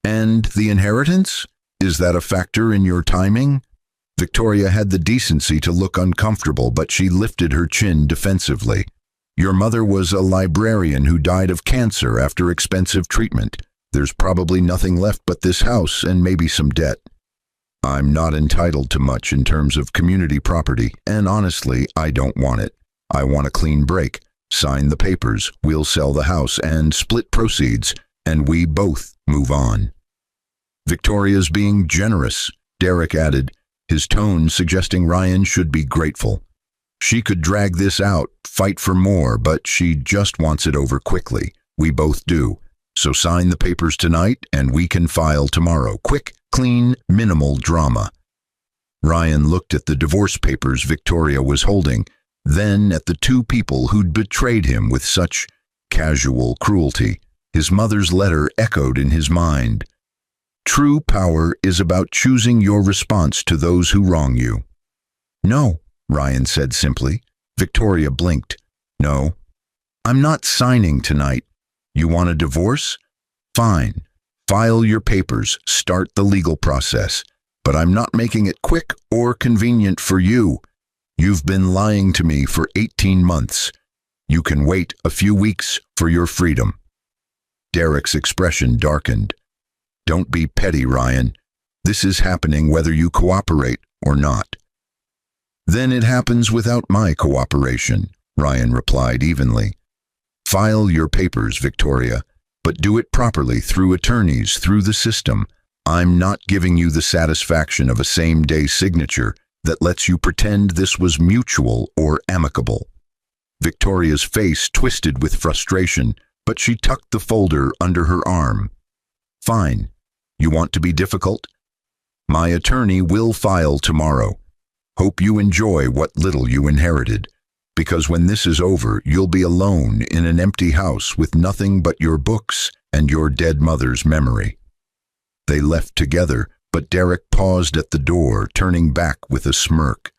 Speaker 1: "And the inheritance? Is that a factor in your timing?" Victoria had the decency to look uncomfortable, but she lifted her chin defensively. "Your mother was a librarian who died of cancer after expensive treatment. There's probably nothing left but this house and maybe some debt. I'm not entitled to much in terms of community property, and honestly, I don't want it. I want a clean break. Sign the papers, we'll sell the house and split proceeds, and we both move on." "Victoria's being generous," Derek added, his tone suggesting Ryan should be grateful. "She could drag this out, fight for more, but she just wants it over quickly. We both do. So sign the papers tonight and we can file tomorrow. Quick, clean, minimal drama." Ryan looked at the divorce papers Victoria was holding, then at the two people who'd betrayed him with such casual cruelty. His mother's letter echoed in his mind. "True power is about choosing your response to those who wrong you." "No," Ryan said simply. Victoria blinked. "No. I'm not signing tonight. You want a divorce? Fine. File your papers, start the legal process. But I'm not making it quick or convenient for you. You've been lying to me for 18 months. You can wait a few weeks for your freedom." Derek's expression darkened. "Don't be petty, Ryan. This is happening whether you cooperate or not." "Then it happens without my cooperation," Ryan replied evenly. "File your papers, Victoria, but do it properly through attorneys, through the system. I'm not giving you the satisfaction of a same-day signature that lets you pretend this was mutual or amicable." Victoria's face twisted with frustration, but she tucked the folder under her arm. "Fine. You want to be difficult? My attorney will file tomorrow. Hope you enjoy what little you inherited, because when this is over, you'll be alone in an empty house with nothing but your books and your dead mother's memory." They left together, but Derek paused at the door, turning back with a smirk.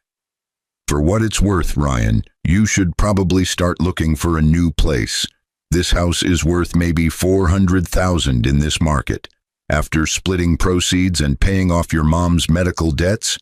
Speaker 1: "For what it's worth, Ryan, you should probably start looking for a new place. This house is worth maybe $400,000 in this market. After splitting proceeds and paying off your mom's medical debts,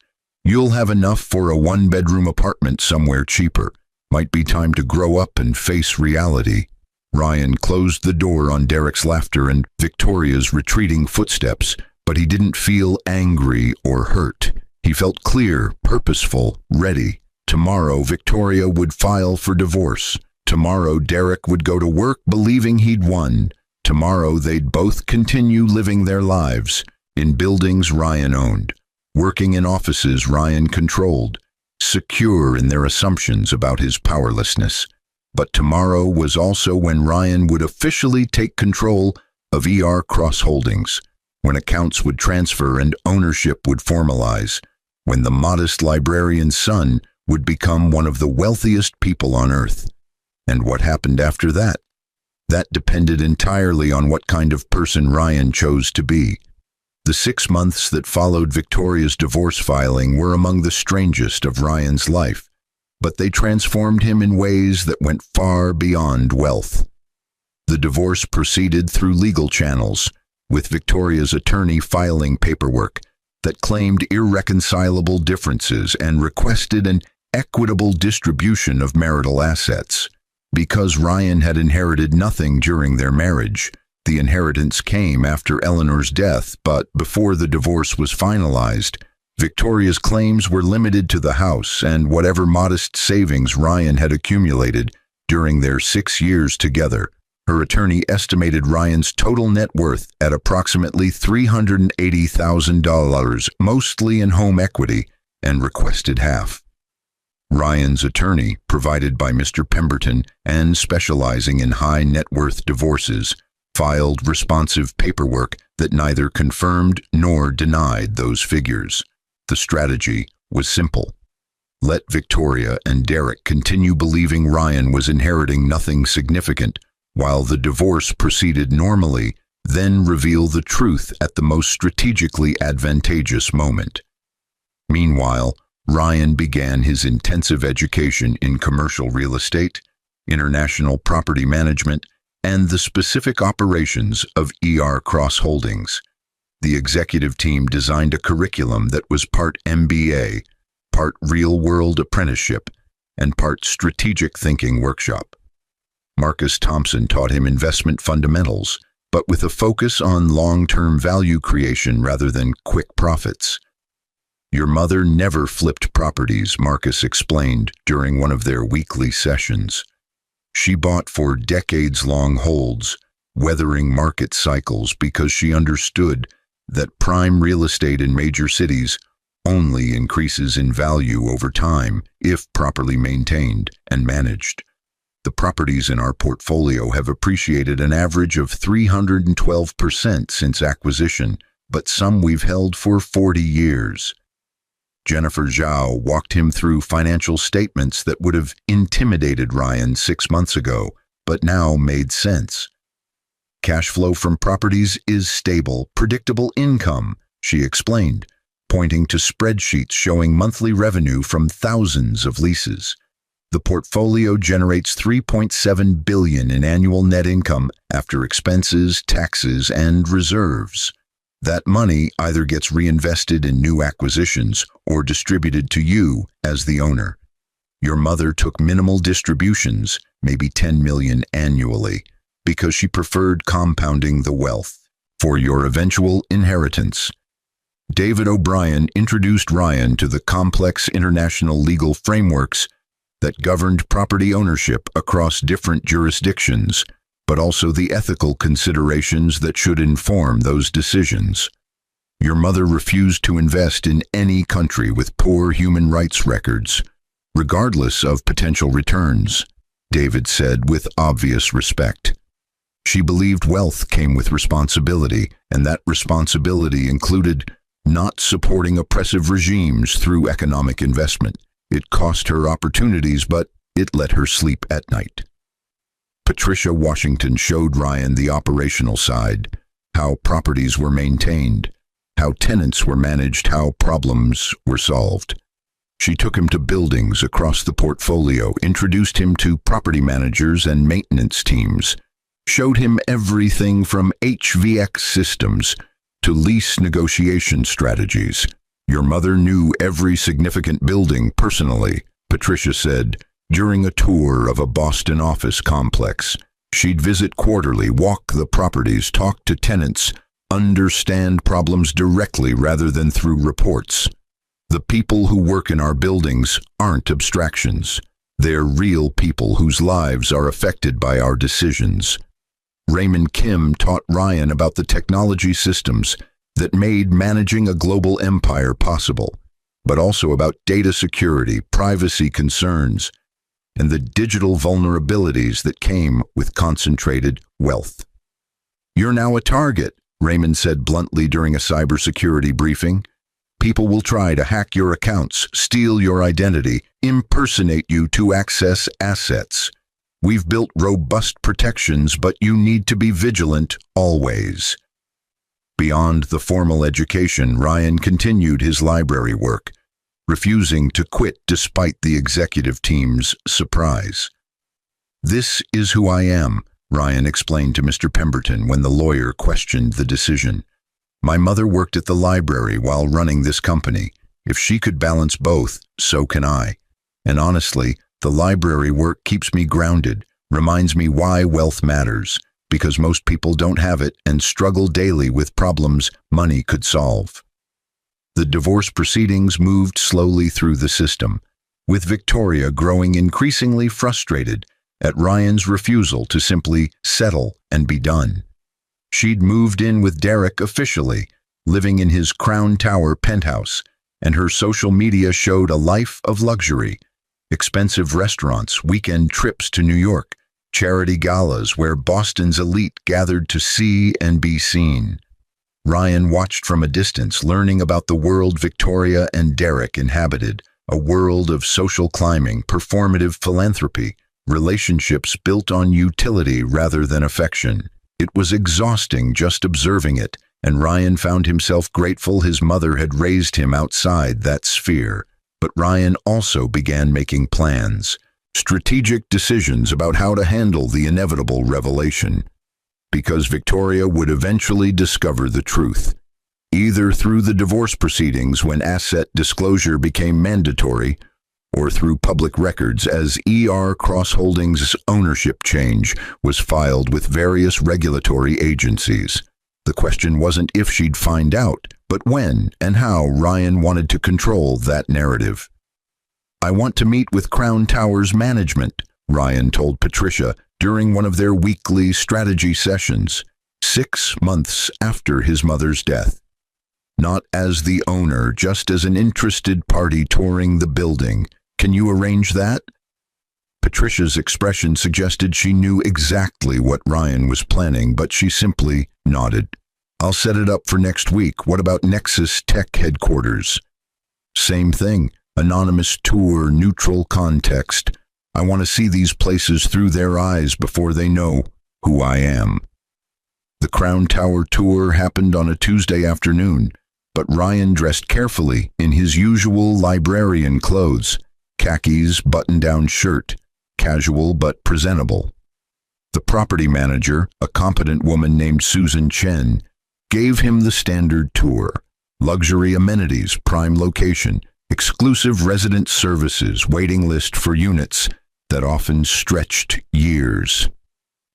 Speaker 1: you'll have enough for a one-bedroom apartment somewhere cheaper. Might be time to grow up and face reality." Ryan closed the door on Derek's laughter and Victoria's retreating footsteps, but he didn't feel angry or hurt. He felt clear, purposeful, ready. Tomorrow, Victoria would file for divorce. Tomorrow, Derek would go to work believing he'd won. Tomorrow, they'd both continue living their lives in buildings Ryan owned, working in offices Ryan controlled, secure in their assumptions about his powerlessness. But tomorrow was also when Ryan would officially take control of ER Cross Holdings, when accounts would transfer and ownership would formalize, when the modest librarian's son would become one of the wealthiest people on earth. And what happened after that? That depended entirely on what kind of person Ryan chose to be. The 6 months that followed Victoria's divorce filing were among the strangest of Ryan's life, but they transformed him in ways that went far beyond wealth. The divorce proceeded through legal channels, with Victoria's attorney filing paperwork that claimed irreconcilable differences and requested an equitable distribution of marital assets. Because Ryan had inherited nothing during their marriage, the inheritance came after Eleanor's death, but before the divorce was finalized, Victoria's claims were limited to the house and whatever modest savings Ryan had accumulated during their 6 years together. Her attorney estimated Ryan's total net worth at approximately $380,000, mostly in home equity, and requested half. Ryan's attorney, provided by Mr. Pemberton and specializing in high net worth divorces, filed responsive paperwork that neither confirmed nor denied those figures. The strategy was simple. Let Victoria and Derek continue believing Ryan was inheriting nothing significant, while the divorce proceeded normally, then reveal the truth at the most strategically advantageous moment. Meanwhile, Ryan began his intensive education in commercial real estate, international property management, and the specific operations of Cross Holdings. The executive team designed a curriculum that was part MBA, part real-world apprenticeship, and part strategic thinking workshop. Marcus Thompson taught him investment fundamentals, but with a focus on long-term value creation rather than quick profits. Your mother never flipped properties, Marcus explained during one of their weekly sessions. She bought for decades-long holds, weathering market cycles because she understood that prime real estate in major cities only increases in value over time if properly maintained and managed. The properties in our portfolio have appreciated an average of 312% since acquisition, but some we've held for 40 years. Jennifer Zhao walked him through financial statements that would have intimidated Ryan 6 months ago, but now made sense. Cash flow from properties is stable, predictable income, she explained, pointing to spreadsheets showing monthly revenue from thousands of leases. The portfolio generates $3.7 billion in annual net income after expenses, taxes, and reserves. That money either gets reinvested in new acquisitions or distributed to you as the owner. Your mother took minimal distributions, maybe $10 million annually, because she preferred compounding the wealth for your eventual inheritance. David O'Brien introduced Ryan to the complex international legal frameworks that governed property ownership across different jurisdictions, but also the ethical considerations that should inform those decisions. Your mother refused to invest in any country with poor human rights records, regardless of potential returns, David said with obvious respect. She believed wealth came with responsibility, and that responsibility included not supporting oppressive regimes through economic investment. It cost her opportunities, but it let her sleep at night. Patricia Washington showed Ryan the operational side, how properties were maintained, how tenants were managed, how problems were solved. She took him to buildings across the portfolio, introduced him to property managers and maintenance teams, showed him everything from HVAC systems to lease negotiation strategies. Your mother knew every significant building personally, Patricia said, during a tour of a Boston office complex. She'd visit quarterly, walk the properties, talk to tenants, understand problems directly rather than through reports. The people who work in our buildings aren't abstractions. They're real people whose lives are affected by our decisions. Raymond Kim taught Ryan about the technology systems that made managing a global empire possible, but also about data security, privacy concerns, and the digital vulnerabilities that came with concentrated wealth. You're now a target, Raymond said bluntly during a cybersecurity briefing. People will try to hack your accounts, steal your identity, impersonate you to access assets. We've built robust protections, but you need to be vigilant always. Beyond the formal education, Ryan continued his library work, refusing to quit despite the executive team's surprise. "This is who I am," Ryan explained to Mr. Pemberton when the lawyer questioned the decision. "My mother worked at the library while running this company. If she could balance both, so can I. And honestly, the library work keeps me grounded, reminds me why wealth matters, because most people don't have it and struggle daily with problems money could solve." The divorce proceedings moved slowly through the system, with Victoria growing increasingly frustrated at Ryan's refusal to simply settle and be done. She'd moved in with Derek officially, living in his Crown Tower penthouse, and her social media showed a life of luxury: expensive restaurants, weekend trips to New York, charity galas where Boston's elite gathered to see and be seen. Ryan watched from a distance, learning about the world Victoria and Derek inhabited, a world of social climbing, performative philanthropy, relationships built on utility rather than affection. It was exhausting just observing it, and Ryan found himself grateful his mother had raised him outside that sphere. But Ryan also began making plans, strategic decisions about how to handle the inevitable revelation, because Victoria would eventually discover the truth, either through the divorce proceedings when asset disclosure became mandatory, or through public records as Cross Holdings' ownership change was filed with various regulatory agencies. The question wasn't if she'd find out, but when and how Ryan wanted to control that narrative. "I want to meet with Crown Tower's management," Ryan told Patricia during one of their weekly strategy sessions, 6 months after his mother's death. "Not as the owner, just as an interested party touring the building. Can you arrange that?" Patricia's expression suggested she knew exactly what Ryan was planning, but she simply nodded. "I'll set it up for next week. What about Nexus Tech headquarters?" "Same thing. Anonymous tour, neutral context. I want to see these places through their eyes before they know who I am." The Crown Tower tour happened on a Tuesday afternoon, but Ryan dressed carefully in his usual librarian clothes, khakis, button-down shirt, casual but presentable. The property manager, a competent woman named Susan Chen, gave him the standard tour: luxury amenities, prime location, exclusive resident services, waiting list for units that often stretched years.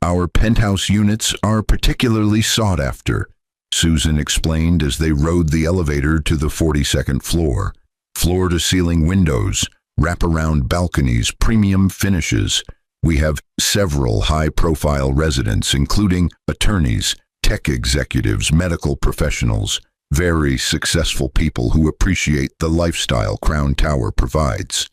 Speaker 1: "Our penthouse units are particularly sought after," Susan explained as they rode the elevator to the 42nd floor. "Floor-to-ceiling windows, wraparound balconies, premium finishes. We have several high-profile residents, including attorneys, tech executives, medical professionals, very successful people who appreciate the lifestyle Crown Tower provides."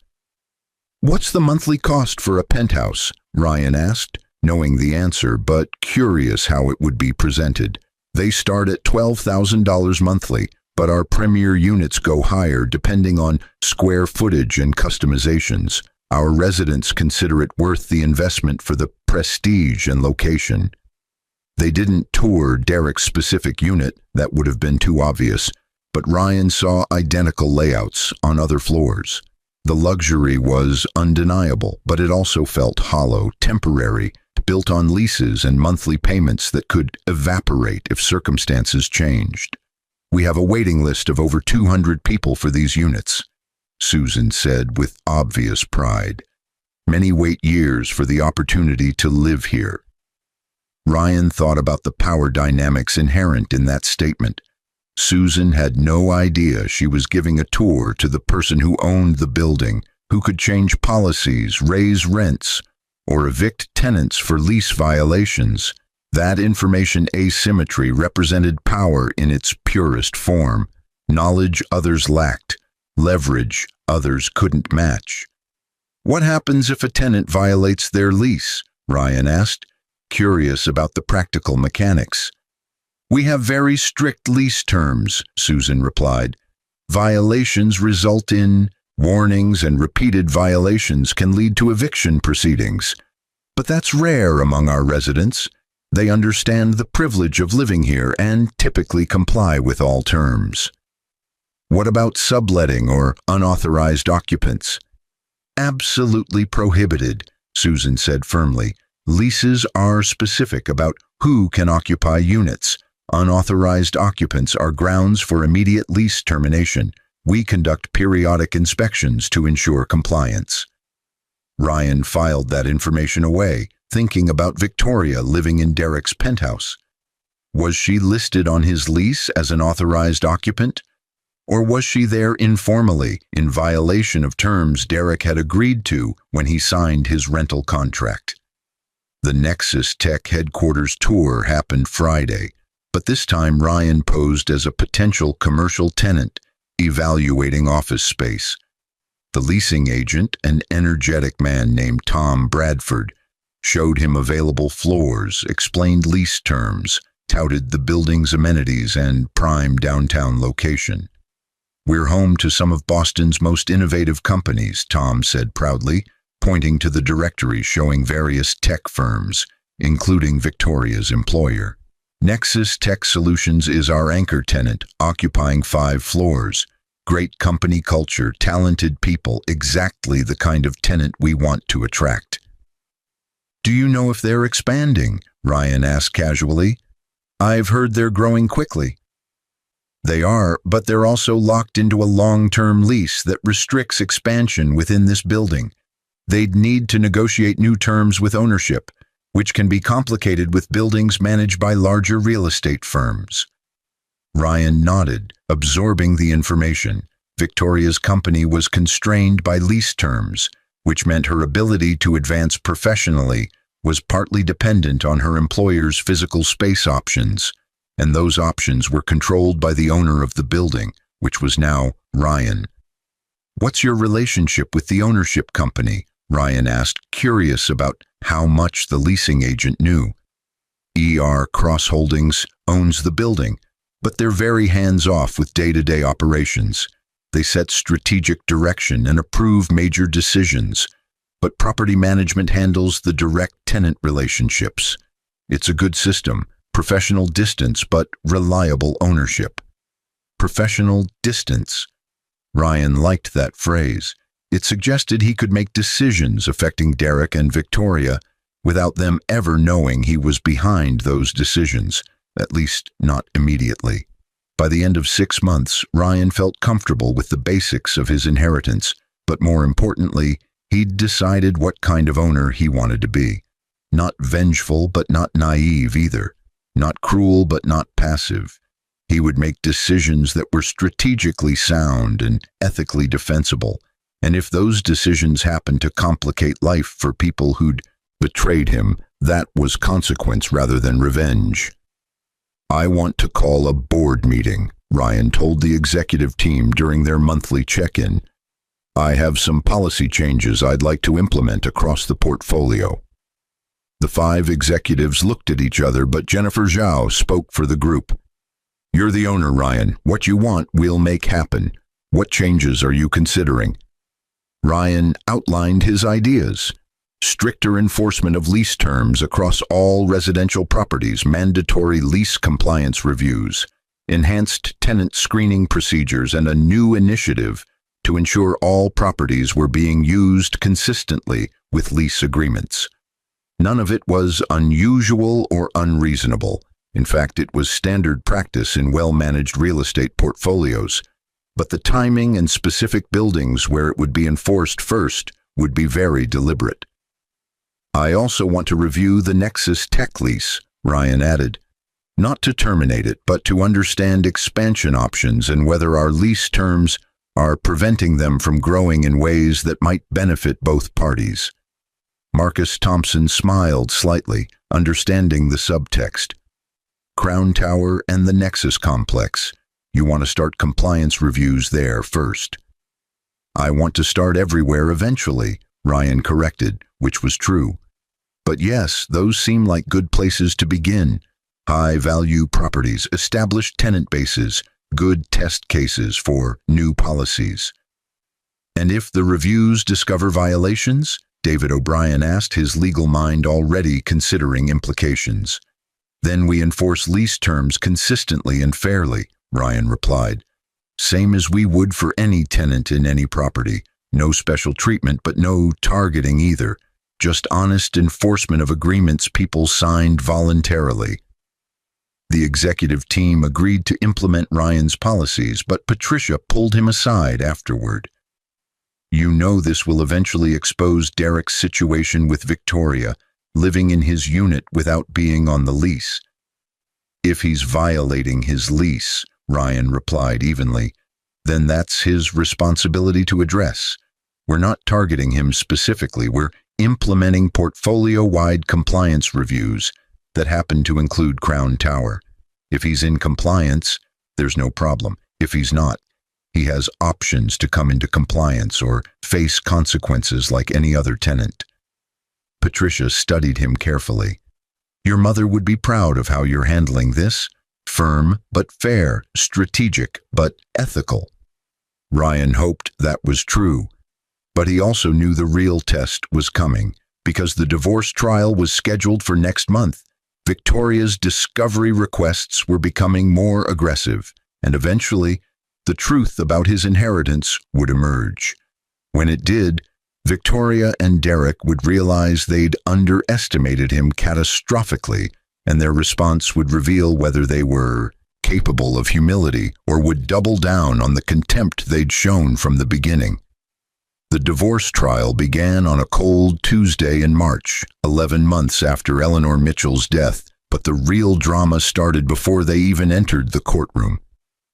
Speaker 1: "What's the monthly cost for a penthouse?" Ryan asked, knowing the answer but curious how it would be presented. "They start at $12,000 monthly, but our premier units go higher depending on square footage and customizations. Our residents consider it worth the investment for the prestige and location." They didn't tour Derek's specific unit, that would have been too obvious, but Ryan saw identical layouts on other floors. The luxury was undeniable, but it also felt hollow, temporary, built on leases and monthly payments that could evaporate if circumstances changed. "We have a waiting list of over 200 people for these units," Susan said with obvious pride. "Many wait years for the opportunity to live here." Ryan thought about the power dynamics inherent in that statement. Susan had no idea she was giving a tour to the person who owned the building, who could change policies, raise rents, or evict tenants for lease violations. That information asymmetry represented power in its purest form: knowledge others lacked, leverage others couldn't match. "What happens if a tenant violates their lease?" Ryan asked, curious about the practical mechanics. "We have very strict lease terms," Susan replied. "Violations result in warnings, and repeated violations can lead to eviction proceedings. But that's rare among our residents. They understand the privilege of living here and typically comply with all terms. What about subletting or unauthorized occupants? Absolutely prohibited, Susan said firmly. Leases are specific about who can occupy units. Unauthorized occupants are grounds for immediate lease termination. We conduct periodic inspections to ensure compliance. Ryan filed that information away, thinking about Victoria living in Derek's penthouse. Was she listed on his lease as an authorized occupant? Or was she there informally, in violation of terms Derek had agreed to when he signed his rental contract? The Nexus Tech headquarters tour happened Friday, but this time Ryan posed as a potential commercial tenant, evaluating office space. The leasing agent, an energetic man named Tom Bradford, showed him available floors, explained lease terms, touted the building's amenities and prime downtown location. "We're home to some of Boston's most innovative companies," Tom said proudly, pointing to the directory showing various tech firms, including Victoria's employer. "Nexus Tech Solutions is our anchor tenant, occupying 5 floors. Great company culture, talented people, exactly the kind of tenant we want to attract." "Do you know if they're expanding?" Ryan asked casually. "I've heard they're growing quickly." "They are, but they're also locked into a long-term lease that restricts expansion within this building. They'd need to negotiate new terms with ownership, which can be complicated with buildings managed by larger real estate firms." Ryan nodded, absorbing the information. Victoria's company was constrained by lease terms, which meant her ability to advance professionally was partly dependent on her employer's physical space options, and those options were controlled by the owner of the building, which was now Ryan. "What's your relationship with the ownership company?" Ryan asked, curious about how much the leasing agent knew. "ER Cross Holdings owns the building, but they're very hands-off with day-to-day operations. They set strategic direction and approve major decisions, but property management handles the direct tenant relationships. It's a good system, professional distance, but reliable ownership." Professional distance. Ryan liked that phrase. It suggested he could make decisions affecting Derek and Victoria without them ever knowing he was behind those decisions, at least not immediately. By the end of 6 months, Ryan felt comfortable with the basics of his inheritance, but more importantly, he'd decided what kind of owner he wanted to be. Not vengeful, but not naive either. Not cruel, but not passive. He would make decisions that were strategically sound and ethically defensible, and if those decisions happened to complicate life for people who'd betrayed him, that was consequence rather than revenge. "I want to call a board meeting," Ryan told the executive team during their monthly check-in. "I have some policy changes I'd like to implement across the portfolio." The 5 executives looked at each other, but Jennifer Zhao spoke for the group. "You're the owner, Ryan. What you want, we'll make happen. What changes are you considering?" Ryan outlined his ideas. Stricter enforcement of lease terms across all residential properties, mandatory lease compliance reviews, enhanced tenant screening procedures, and a new initiative to ensure all properties were being used consistently with lease agreements. None of it was unusual or unreasonable. In fact, it was standard practice in well-managed real estate portfolios. But the timing and specific buildings where it would be enforced first would be very deliberate. "I also want to review the Nexus Tech lease," Ryan added. "Not to terminate it, but to understand expansion options and whether our lease terms are preventing them from growing in ways that might benefit both parties." Marcus Thompson smiled slightly, understanding the subtext. "Crown Tower and the Nexus Complex. You want to start compliance reviews there first." "I want to start everywhere eventually," Ryan corrected, which was true. "But yes, those seem like good places to begin. High-value properties, established tenant bases, good test cases for new policies." "And if the reviews discover violations?" David O'Brien asked, his legal mind already considering implications. Then we enforce lease terms consistently and fairly, Ryan replied. Same as we would for any tenant in any property. No special treatment, but no targeting either. Just honest enforcement of agreements people signed voluntarily. The executive team agreed to implement Ryan's policies, but Patricia pulled him aside afterward. You know this will eventually expose Derek's situation with Victoria, living in his unit without being on the lease. If he's violating his lease, Ryan replied evenly, then that's his responsibility to address. We're not targeting him specifically, we're implementing portfolio-wide compliance reviews that happen to include Crown Tower. If he's in compliance, there's no problem. If he's not, he has options to come into compliance or face consequences like any other tenant. Patricia studied him carefully. Your mother would be proud of how you're handling this. Firm but fair, strategic but ethical. Ryan hoped that was true, but he also knew the real test was coming because the divorce trial was scheduled for next month. Victoria's discovery requests were becoming more aggressive, and eventually, the truth about his inheritance would emerge. When it did, Victoria and Derek would realize they'd underestimated him catastrophically, and their response would reveal whether they were capable of humility or would double down on the contempt they'd shown from the beginning. The divorce trial began on a cold Tuesday in March, 11 months after Eleanor Mitchell's death, but the real drama started before they even entered the courtroom.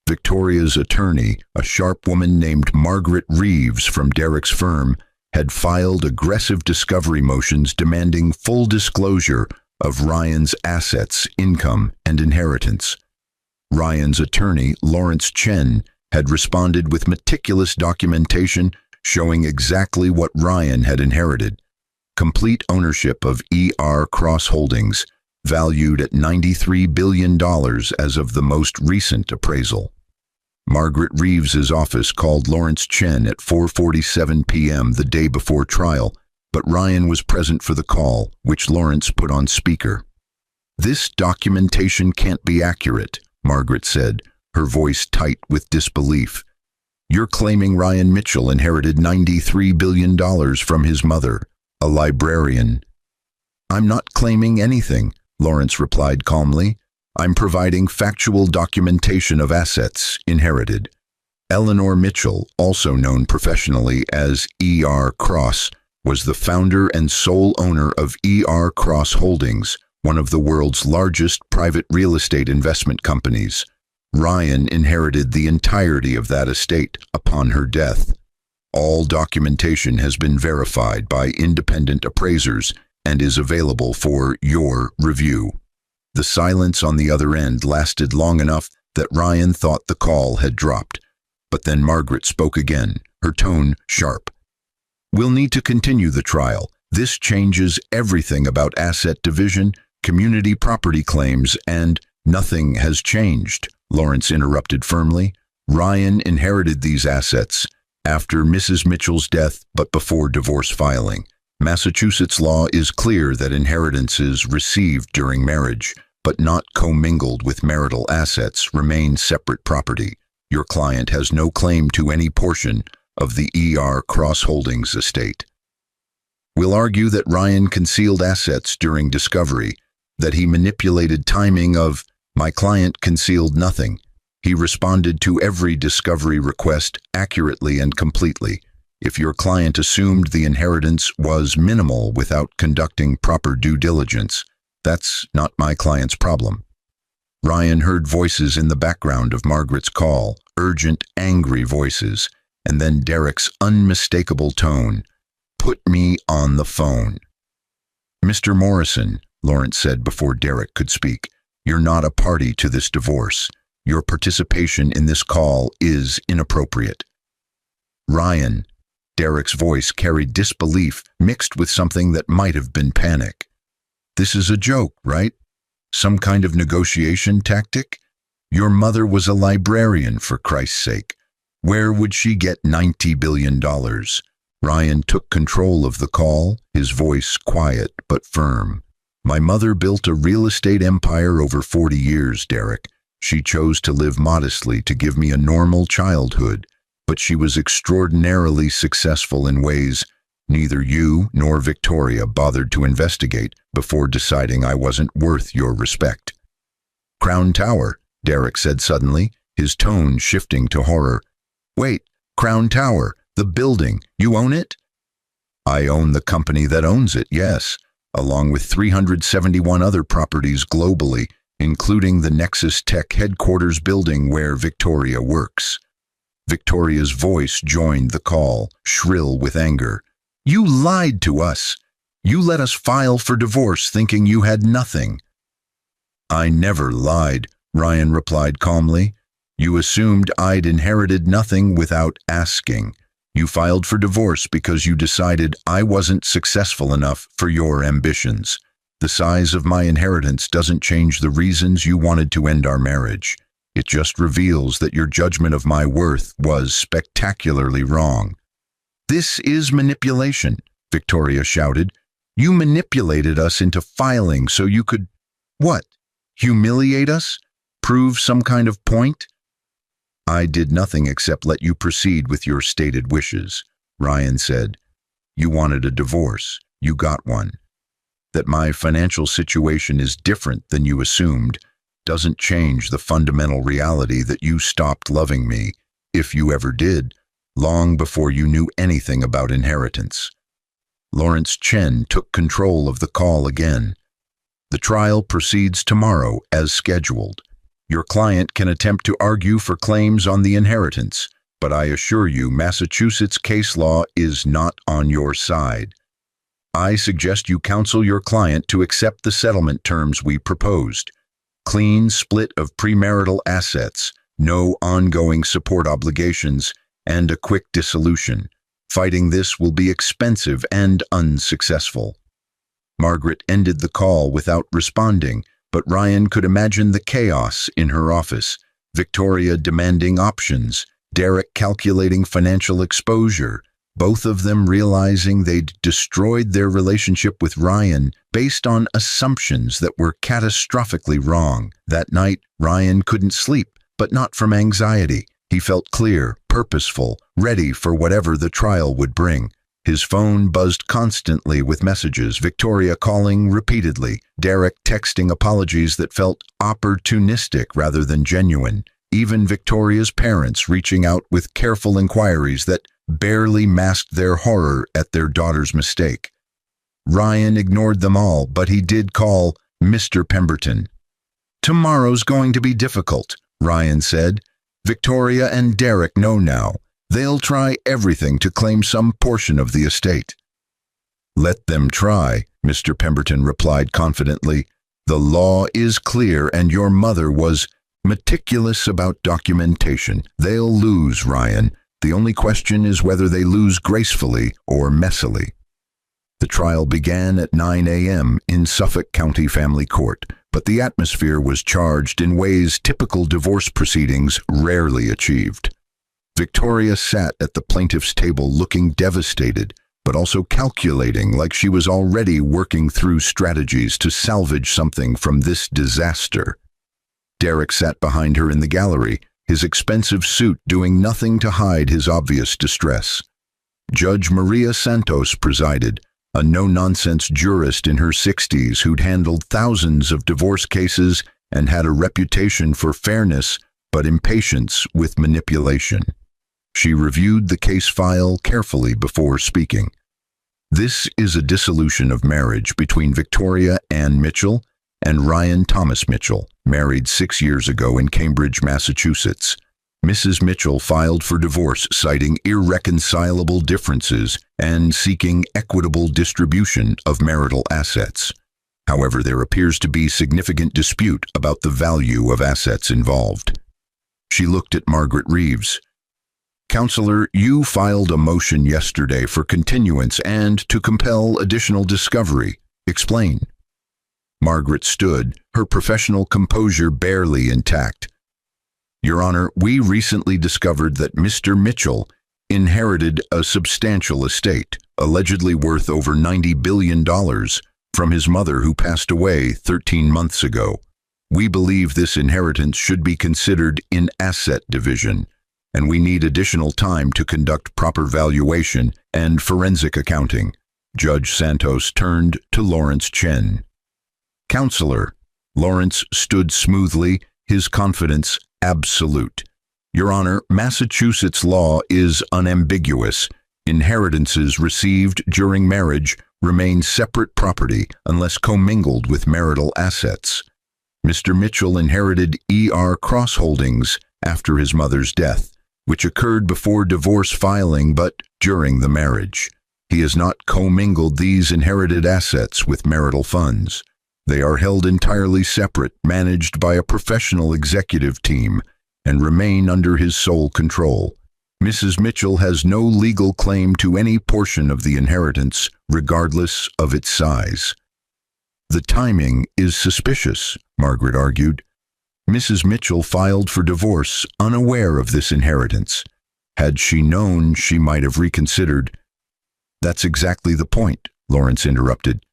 Speaker 1: Victoria's attorney, a sharp woman named Margaret Reeves from Derek's firm, had filed aggressive discovery motions demanding full disclosure of Ryan's assets, income, and inheritance. Ryan's attorney, Lawrence Chen, had responded with meticulous documentation showing exactly what Ryan had inherited. Complete ownership of ER Cross Holdings, valued at $93 billion as of the most recent appraisal. Margaret Reeves's office called Lawrence Chen at 4:47 p.m. the day before trial, but Ryan was present for the call, which Lawrence put on speaker. This documentation can't be accurate, Margaret said, her voice tight with disbelief. You're claiming Ryan Mitchell inherited $93 billion from his mother, a librarian. I'm not claiming anything, Lawrence replied calmly. I'm providing factual documentation of assets inherited. Eleanor Mitchell, also known professionally as ER Cross, was the founder and sole owner of ER Cross Holdings, one of the world's largest private real estate investment companies. Ryan inherited the entirety of that estate upon her death. All documentation has been verified by independent appraisers and is available for your review. The silence on the other end lasted long enough that Ryan thought the call had dropped. But then Margaret spoke again, her tone sharp. We'll need to continue the trial. This changes everything about asset division, community property claims, and nothing has changed, Lawrence interrupted firmly. Ryan inherited these assets after Mrs. Mitchell's death, but before divorce filing. Massachusetts law is clear that inheritances received during marriage, but not commingled with marital assets, remain separate property. Your client has no claim to any portion of the ER Cross Holdings estate. We'll argue that Ryan concealed assets during discovery, that he manipulated timing of, my client concealed nothing. He responded to every discovery request accurately and completely. If your client assumed the inheritance was minimal without conducting proper due diligence, that's not my client's problem. Ryan heard voices in the background of Margaret's call, urgent, angry voices, and then Derek's unmistakable tone. Put me on the phone. Mr. Morrison, Lawrence said before Derek could speak, you're not a party to this divorce. Your participation in this call is inappropriate. Ryan, Derek's voice carried disbelief mixed with something that might have been panic. This is a joke, right? Some kind of negotiation tactic? Your mother was a librarian, for Christ's sake. Where would she get $90 billion? Ryan took control of the call, his voice quiet but firm. My mother built a real estate empire over 40 years, Derek. She chose to live modestly to give me a normal childhood, but she was extraordinarily successful in ways neither you nor Victoria bothered to investigate before deciding I wasn't worth your respect. Crown Tower, Derek said suddenly, his tone shifting to horror. Wait, Crown Tower, the building, you own it? I own the company that owns it, yes, along with 371 other properties globally, including the Nexus Tech headquarters building where Victoria works. Victoria's voice joined the call, shrill with anger. You lied to us. You let us file for divorce thinking you had nothing. I never lied, Ryan replied calmly. You assumed I'd inherited nothing without asking. You filed for divorce because you decided I wasn't successful enough for your ambitions. The size of my inheritance doesn't change the reasons you wanted to end our marriage. It just reveals that your judgment of my worth was spectacularly wrong. This is manipulation, Victoria shouted. You manipulated us into filing so you could, what, humiliate us? Prove some kind of point? I did nothing except let you proceed with your stated wishes, Ryan said. You wanted a divorce. You got one. That my financial situation is different than you assumed doesn't change the fundamental reality that you stopped loving me, if you ever did, long before you knew anything about inheritance. Lawrence Chen took control of the call again. The trial proceeds tomorrow as scheduled. Your client can attempt to argue for claims on the inheritance, but I assure you Massachusetts case law is not on your side. I suggest you counsel your client to accept the settlement terms we proposed. Clean split of premarital assets, no ongoing support obligations, and a quick dissolution. Fighting this will be expensive and unsuccessful. Margaret ended the call without responding, but Ryan could imagine the chaos in her office. Victoria demanding options, Derek calculating financial exposure, both of them realizing they'd destroyed their relationship with Ryan based on assumptions that were catastrophically wrong. That night, Ryan couldn't sleep, but not from anxiety. He felt clear, purposeful, ready for whatever the trial would bring. His phone buzzed constantly with messages, Victoria calling repeatedly, Derek texting apologies that felt opportunistic rather than genuine, even Victoria's parents reaching out with careful inquiries that barely masked their horror at their daughter's mistake. Ryan ignored them all, but he did call Mr. Pemberton. Tomorrow's going to be difficult, Ryan said. Victoria and Derek know now. They'll try everything to claim some portion of the estate. Let them try, Mr. Pemberton replied confidently. The law is clear and your mother was meticulous about documentation. They'll lose, Ryan. The only question is whether they lose gracefully or messily. The trial began at 9 a.m. in Suffolk County Family Court, but the atmosphere was charged in ways typical divorce proceedings rarely achieved. Victoria sat at the plaintiff's table looking devastated, but also calculating like she was already working through strategies to salvage something from this disaster. Derek sat behind her in the gallery, his expensive suit doing nothing to hide his obvious distress. Judge Maria Santos presided, a no-nonsense jurist in her 60s who'd handled thousands of divorce cases and had a reputation for fairness but impatience with manipulation. She reviewed the case file carefully before speaking. This is a dissolution of marriage between Victoria Ann Mitchell and Ryan Thomas Mitchell, married 6 years ago in Cambridge, Massachusetts. Mrs. Mitchell filed for divorce citing irreconcilable differences and seeking equitable distribution of marital assets. However, there appears to be significant dispute about the value of assets involved. She looked at Margaret Reeves. Counselor, you filed a motion yesterday for continuance and to compel additional discovery. Explain. Margaret stood, her professional composure barely intact. Your Honor, we recently discovered that Mr. Mitchell inherited a substantial estate, allegedly worth over $90 billion, from his mother who passed away 13 months ago. We believe this inheritance should be considered in asset division, and we need additional time to conduct proper valuation and forensic accounting. Judge Santos turned to Lawrence Chen. Counselor. Lawrence stood smoothly, his confidence absolute. Your Honor, Massachusetts law is unambiguous. Inheritances received during marriage remain separate property unless commingled with marital assets. Mr. Mitchell inherited E.R. Cross Holdings after his mother's death, which occurred before divorce filing but during the marriage. He has not commingled these inherited assets with marital funds. They are held entirely separate, managed by a professional executive team, and remain under his sole control. Mrs. Mitchell has no legal claim to any portion of the inheritance, regardless of its size. The timing is suspicious, Margaret argued. Mrs. Mitchell filed for divorce unaware of this inheritance. Had she known, she might have reconsidered. That's exactly the point, Lawrence interrupted.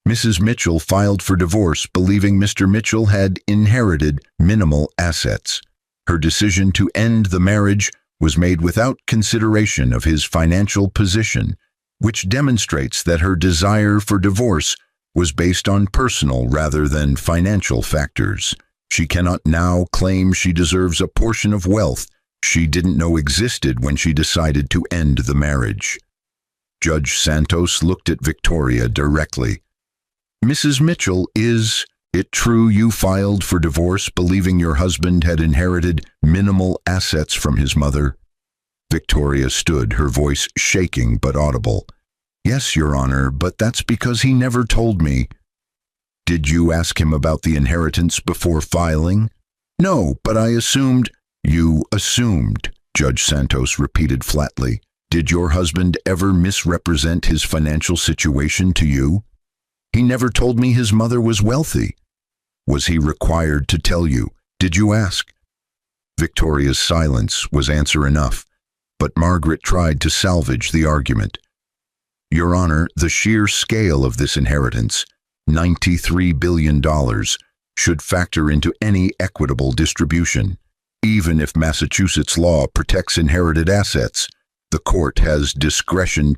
Speaker 1: Mrs. Mitchell filed for divorce believing Mr. Mitchell had inherited minimal assets. Her decision to end the marriage was made without consideration of his financial position, which demonstrates that her desire for divorce was based on personal rather than financial factors. She cannot now claim she deserves a portion of wealth she didn't know existed when she decided to end the marriage. Judge Santos looked at Victoria directly. Mrs. Mitchell, is it true you filed for divorce believing your husband had inherited minimal assets from his mother? Victoria stood, her voice shaking but audible. Yes, Your Honor, but that's because he never told me. Did you ask him about the inheritance before filing? No, but I assumed. You assumed, Judge Santos repeated flatly. Did your husband ever misrepresent his financial situation to you? He never told me his mother was wealthy. Was he required to tell you? Did you ask? Victoria's silence was answer enough, but Margaret tried to salvage the argument. Your Honor, the sheer scale of this inheritance, $93 billion, should factor into any equitable distribution. Even if Massachusetts law protects inherited assets, the court has discretion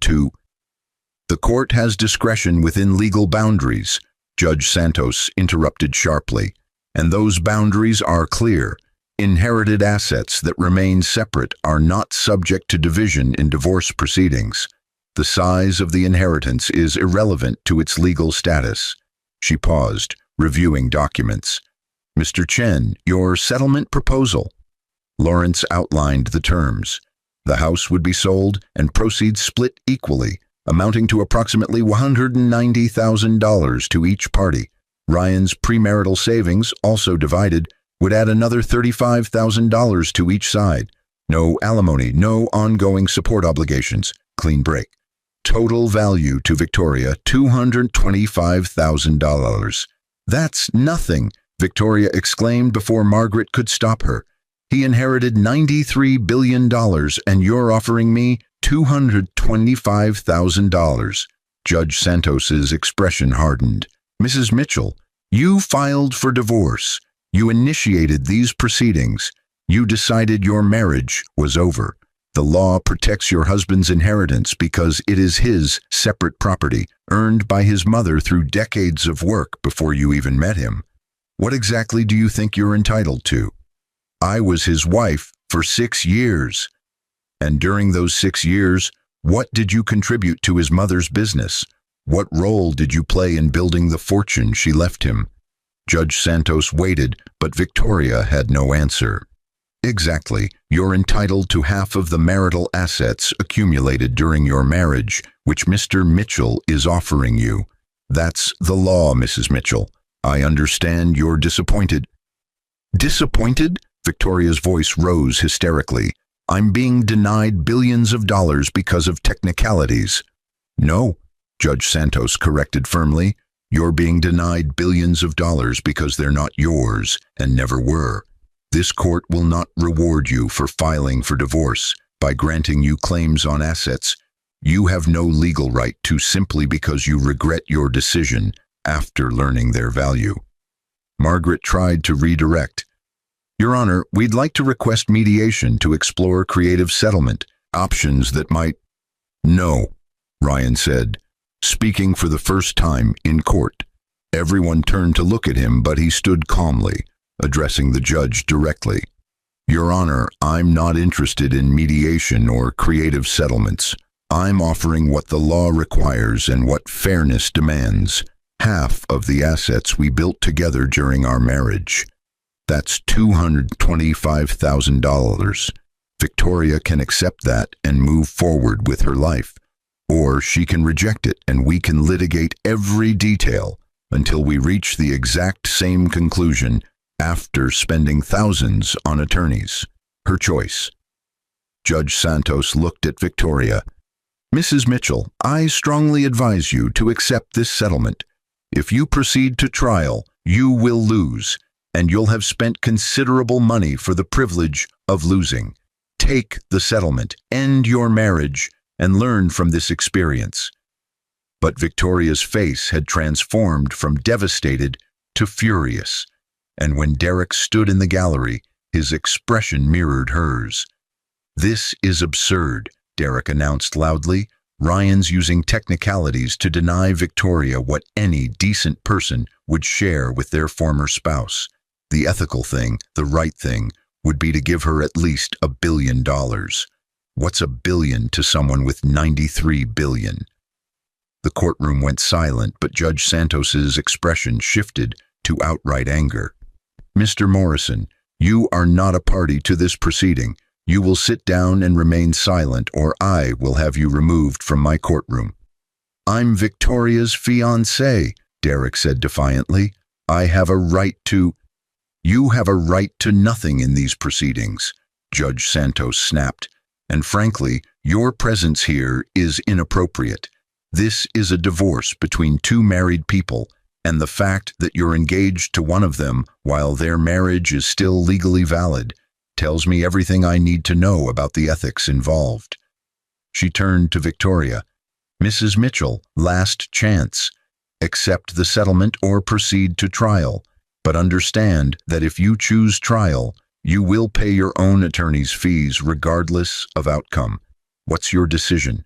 Speaker 1: within legal boundaries, Judge Santos interrupted sharply, and those boundaries are clear. Inherited assets that remain separate are not subject to division in divorce proceedings. The size of the inheritance is irrelevant to its legal status. She paused, reviewing documents. Mr. Chen, your settlement proposal. Lawrence outlined the terms. The house would be sold and proceeds split equally, amounting to approximately $190,000 to each party. Ryan's premarital savings, also divided, would add another $35,000 to each side. No alimony, no ongoing support obligations. Clean break. Total value to Victoria, $225,000. That's nothing, Victoria exclaimed before Margaret could stop her. He inherited $93 billion and you're offering me $225,000. Judge Santos's expression hardened. Mrs. Mitchell, you filed for divorce. You initiated these proceedings. You decided your marriage was over. The law protects your husband's inheritance because it is his separate property, earned by his mother through decades of work before you even met him. What exactly do you think you're entitled to? I was his wife for 6 years. And during those 6 years, what did you contribute to his mother's business? What role did you play in building the fortune she left him? Judge Santos waited, but Victoria had no answer. Exactly. You're entitled to half of the marital assets accumulated during your marriage, which Mr. Mitchell is offering you. That's the law, Mrs. Mitchell. I understand you're disappointed. Disappointed? Victoria's voice rose hysterically. I'm being denied billions of dollars because of technicalities. No, Judge Santos corrected firmly. You're being denied billions of dollars because they're not yours and never were. This court will not reward you for filing for divorce. by granting you claims on assets you have no legal right to simply because you regret your decision after learning their value. Margaret tried to redirect. Your Honor, we'd like to request mediation to explore creative settlement, options that might... No, Ryan said, speaking for the first time in court. Everyone turned to look at him, but he stood calmly, addressing the judge directly. Your Honor, I'm not interested in mediation or creative settlements. I'm offering what the law requires and what fairness demands. Half of the assets we built together during our marriage. That's $225,000. Victoria can accept that and move forward with her life. Or she can reject it and we can litigate every detail until we reach the exact same conclusion after spending thousands on attorneys. Her choice. Judge Santos looked at Victoria. Mrs. Mitchell, I strongly advise you to accept this settlement. If you proceed to trial, you will lose, and you'll have spent considerable money for the privilege of losing. Take the settlement, end your marriage, and learn from this experience. But Victoria's face had transformed from devastated to furious, and when Derek stood in the gallery, his expression mirrored hers. This is absurd, Derek announced loudly. Ryan's using technicalities to deny Victoria what any decent person would share with their former spouse. The ethical thing, the right thing, would be to give her at least $1 billion. What's $1 billion to someone with $93 billion? The courtroom went silent, but Judge Santos's expression shifted to outright anger. Mr. Morrison, you are not a party to this proceeding. You will sit down and remain silent, or I will have you removed from my courtroom. I'm Victoria's fiancé, Derek said defiantly. I have a right to... You have a right to nothing in these proceedings, Judge Santos snapped. And frankly, your presence here is inappropriate. This is a divorce between two married people, and the fact that you're engaged to one of them while their marriage is still legally valid tells me everything I need to know about the ethics involved. She turned to Victoria. Mrs. Mitchell, last chance. Accept the settlement or proceed to trial, but understand that if you choose trial, you will pay your own attorney's fees regardless of outcome. What's your decision?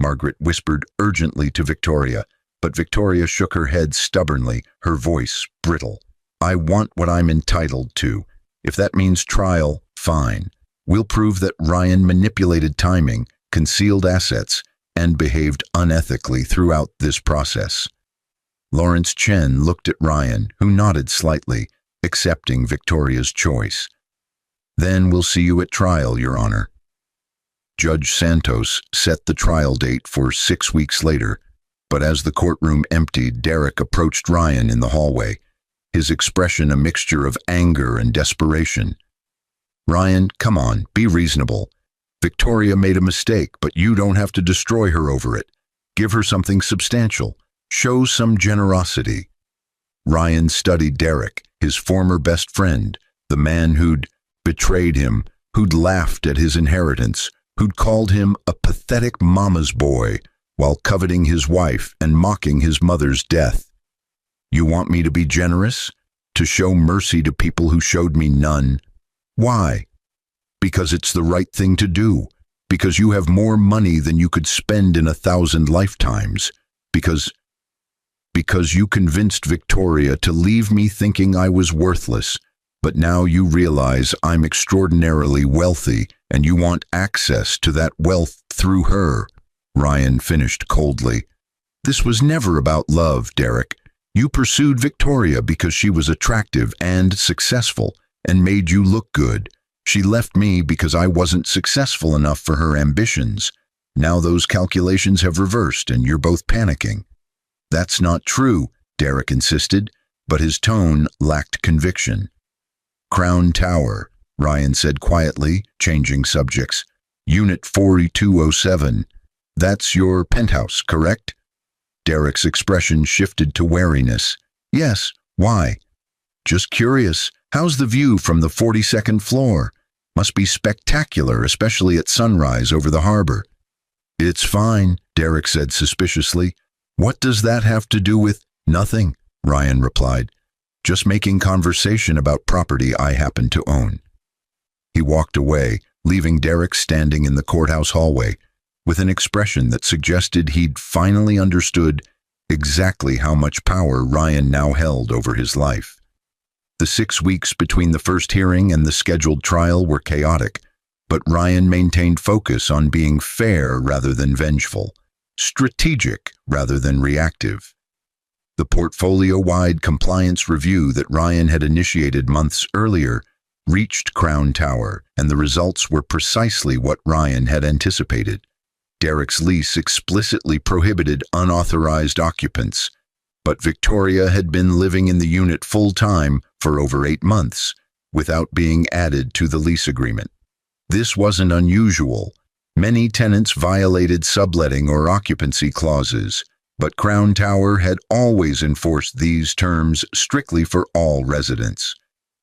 Speaker 1: Margaret whispered urgently to Victoria, but Victoria shook her head stubbornly, her voice brittle. I want what I'm entitled to. If that means trial, fine. We'll prove that Ryan manipulated timing, concealed assets, and behaved unethically throughout this process. Lawrence Chen looked at Ryan, who nodded slightly, accepting Victoria's choice. Then we'll see you at trial, Your Honor. Judge Santos set the trial date for 6 weeks later, but as the courtroom emptied, Derek approached Ryan in the hallway, his expression a mixture of anger and desperation. Ryan, come on, be reasonable. Victoria made a mistake, but you don't have to destroy her over it. Give her something substantial. Show some generosity. Ryan studied Derek, his former best friend, the man who'd betrayed him, who'd laughed at his inheritance, who'd called him a pathetic mama's boy while coveting his wife and mocking his mother's death. You want me to be generous? To show mercy to people who showed me none? Why? Because it's the right thing to do. Because you have more money than you could spend in 1,000 lifetimes. Because you convinced Victoria to leave me thinking I was worthless. But now you realize I'm extraordinarily wealthy and you want access to that wealth through her. Ryan finished coldly. This was never about love, Derek. You pursued Victoria because she was attractive and successful and made you look good. She left me because I wasn't successful enough for her ambitions. Now those calculations have reversed and you're both panicking. That's not true, Derek insisted, but his tone lacked conviction. Crown Tower, Ryan said quietly, changing subjects. Unit 4207. That's your penthouse, correct? Derek's expression shifted to wariness. Yes, why? Just curious, how's the view from the 42nd floor? Must be spectacular, especially at sunrise over the harbor." "It's fine," Derek said suspiciously. "What does that have to do with—" "Nothing," Ryan replied. "Just making conversation about property I happen to own." He walked away, leaving Derek standing in the courthouse hallway, with an expression that suggested he'd finally understood exactly how much power Ryan now held over his life. The 6 weeks between the first hearing and the scheduled trial were chaotic, but Ryan maintained focus on being fair rather than vengeful, strategic rather than reactive. The portfolio-wide compliance review that Ryan had initiated months earlier reached Crown Tower, and the results were precisely what Ryan had anticipated. Derek's lease explicitly prohibited unauthorized occupants, but Victoria had been living in the unit full-time for over 8 months, without being added to the lease agreement. This wasn't unusual. Many tenants violated subletting or occupancy clauses, but Crown Tower had always enforced these terms strictly for all residents.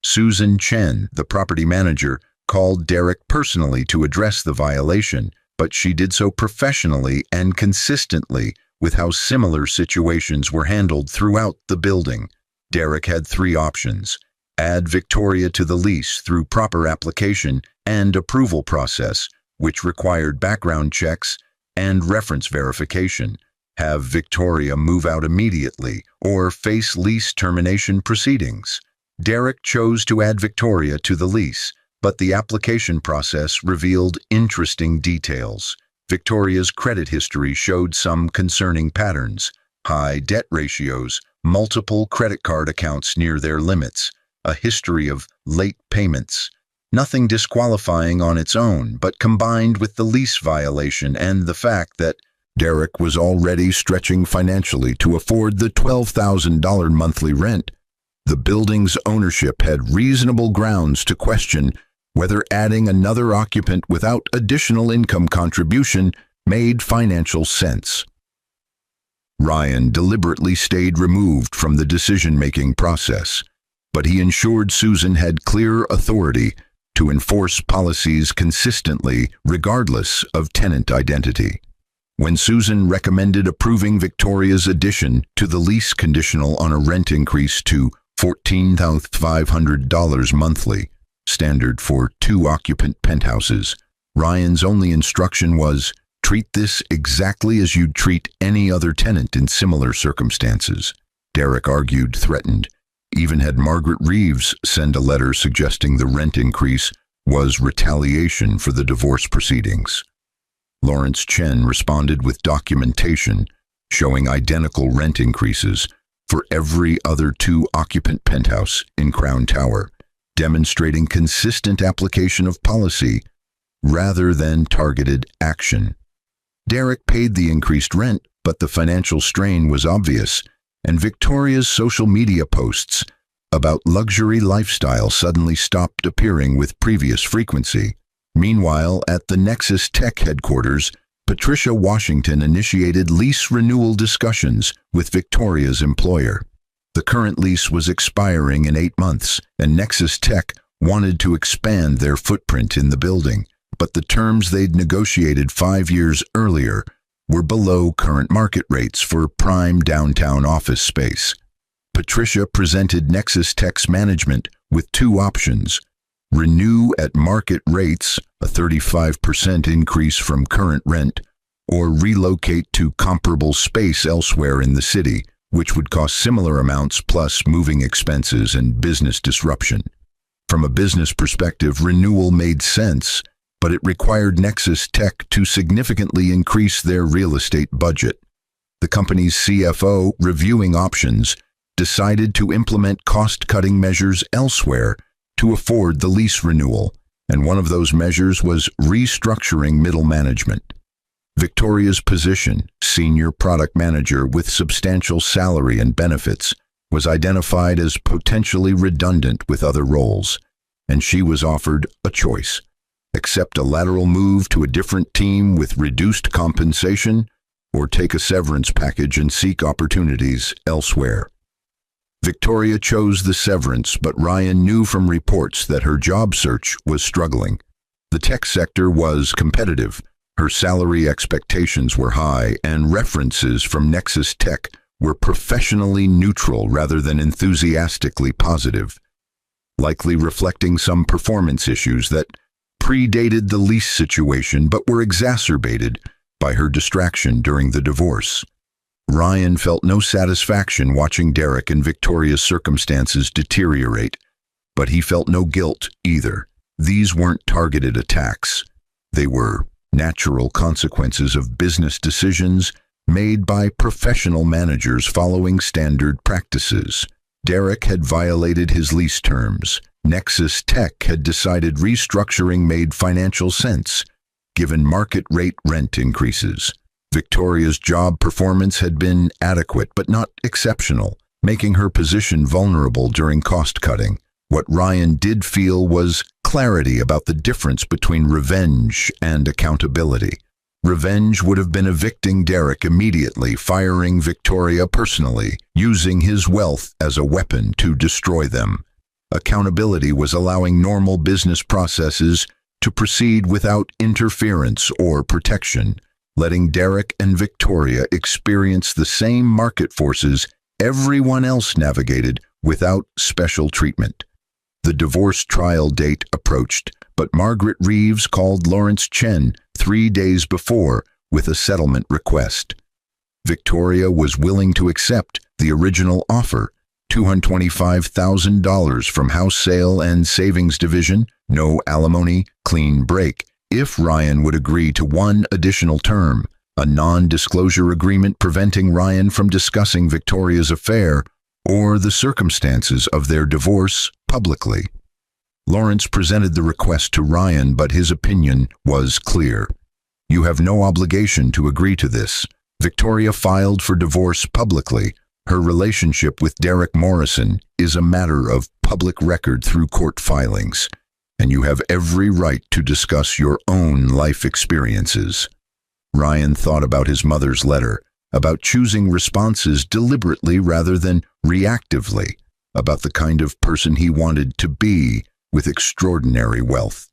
Speaker 1: Susan Chen, the property manager, called Derek personally to address the violation, but she did so professionally and consistently with how similar situations were handled throughout the building. Derek had 3 options: add Victoria to the lease through proper application and approval process, which required background checks and reference verification, have Victoria move out immediately, or face lease termination proceedings. Derek chose to add Victoria to the lease, but the application process revealed interesting details. Victoria's credit history showed some concerning patterns: high debt ratios, multiple credit card accounts near their limits, a history of late payments. Nothing disqualifying on its own, but combined with the lease violation and the fact that Derek was already stretching financially to afford the $12,000 monthly rent, the building's ownership had reasonable grounds to question whether adding another occupant without additional income contribution made financial sense. Ryan deliberately stayed removed from the decision-making process, but he ensured Susan had clear authority to enforce policies consistently regardless of tenant identity. When Susan recommended approving Victoria's addition to the lease conditional on a rent increase to $14,500 monthly, standard for 2-occupant penthouses, Ryan's only instruction was, treat this exactly as you'd treat any other tenant in similar circumstances. Derek argued, threatened, even had Margaret Reeves send a letter suggesting the rent increase was retaliation for the divorce proceedings. Lawrence Chen responded with documentation showing identical rent increases for every other 2-occupant penthouse in Crown Tower, demonstrating consistent application of policy rather than targeted action. Derek paid the increased rent, but the financial strain was obvious, and Victoria's social media posts about luxury lifestyle suddenly stopped appearing with previous frequency. Meanwhile, at the Nexus Tech headquarters, Patricia Washington initiated lease renewal discussions with Victoria's employer. The current lease was expiring in 8 months, and Nexus Tech wanted to expand their footprint in the building, but the terms they'd negotiated 5 years earlier were below current market rates for prime downtown office space. Patricia presented Nexus Tech's management with 2 options: renew at market rates, a 35% increase from current rent, or relocate to comparable space elsewhere in the city, which would cost similar amounts plus moving expenses and business disruption. From a business perspective, renewal made sense, but it required Nexus Tech to significantly increase their real estate budget. The company's CFO, reviewing options, decided to implement cost-cutting measures elsewhere to afford the lease renewal, and one of those measures was restructuring middle management. Victoria's position, senior product manager with substantial salary and benefits, was identified as potentially redundant with other roles, and she was offered a choice: accept a lateral move to a different team with reduced compensation, or take a severance package and seek opportunities elsewhere. Victoria chose the severance, but Ryan knew from reports that her job search was struggling. The tech sector was competitive, her salary expectations were high, and references from Nexus Tech were professionally neutral rather than enthusiastically positive, likely reflecting some performance issues that predated the lease situation but were exacerbated by her distraction during the divorce. Ryan felt no satisfaction watching Derek and Victoria's circumstances deteriorate, but he felt no guilt either. These weren't targeted attacks. They were natural consequences of business decisions made by professional managers following standard practices. Derek had violated his lease terms. Nexus Tech had decided restructuring made financial sense, given market rate rent increases. Victoria's job performance had been adequate but not exceptional, making her position vulnerable during cost-cutting. What Ryan did feel was clarity about the difference between revenge and accountability. Revenge would have been evicting Derek immediately, firing Victoria personally, using his wealth as a weapon to destroy them. Accountability was allowing normal business processes to proceed without interference or protection, letting Derek and Victoria experience the same market forces everyone else navigated without special treatment. The divorce trial date approached, but Margaret Reeves called Lawrence Chen 3 days before with a settlement request. Victoria was willing to accept the original offer, $225,000 from House Sale and Savings Division, no alimony, clean break, if Ryan would agree to one additional term, a non-disclosure agreement preventing Ryan from discussing Victoria's affair or the circumstances of their divorce publicly. Lawrence presented the request to Ryan, but his opinion was clear. You have no obligation to agree to this. Victoria filed for divorce publicly. Her relationship with Derek Morrison is a matter of public record through court filings, and you have every right to discuss your own life experiences. Ryan thought about his mother's letter, about choosing responses deliberately rather than reactively, about the kind of person he wanted to be with extraordinary wealth.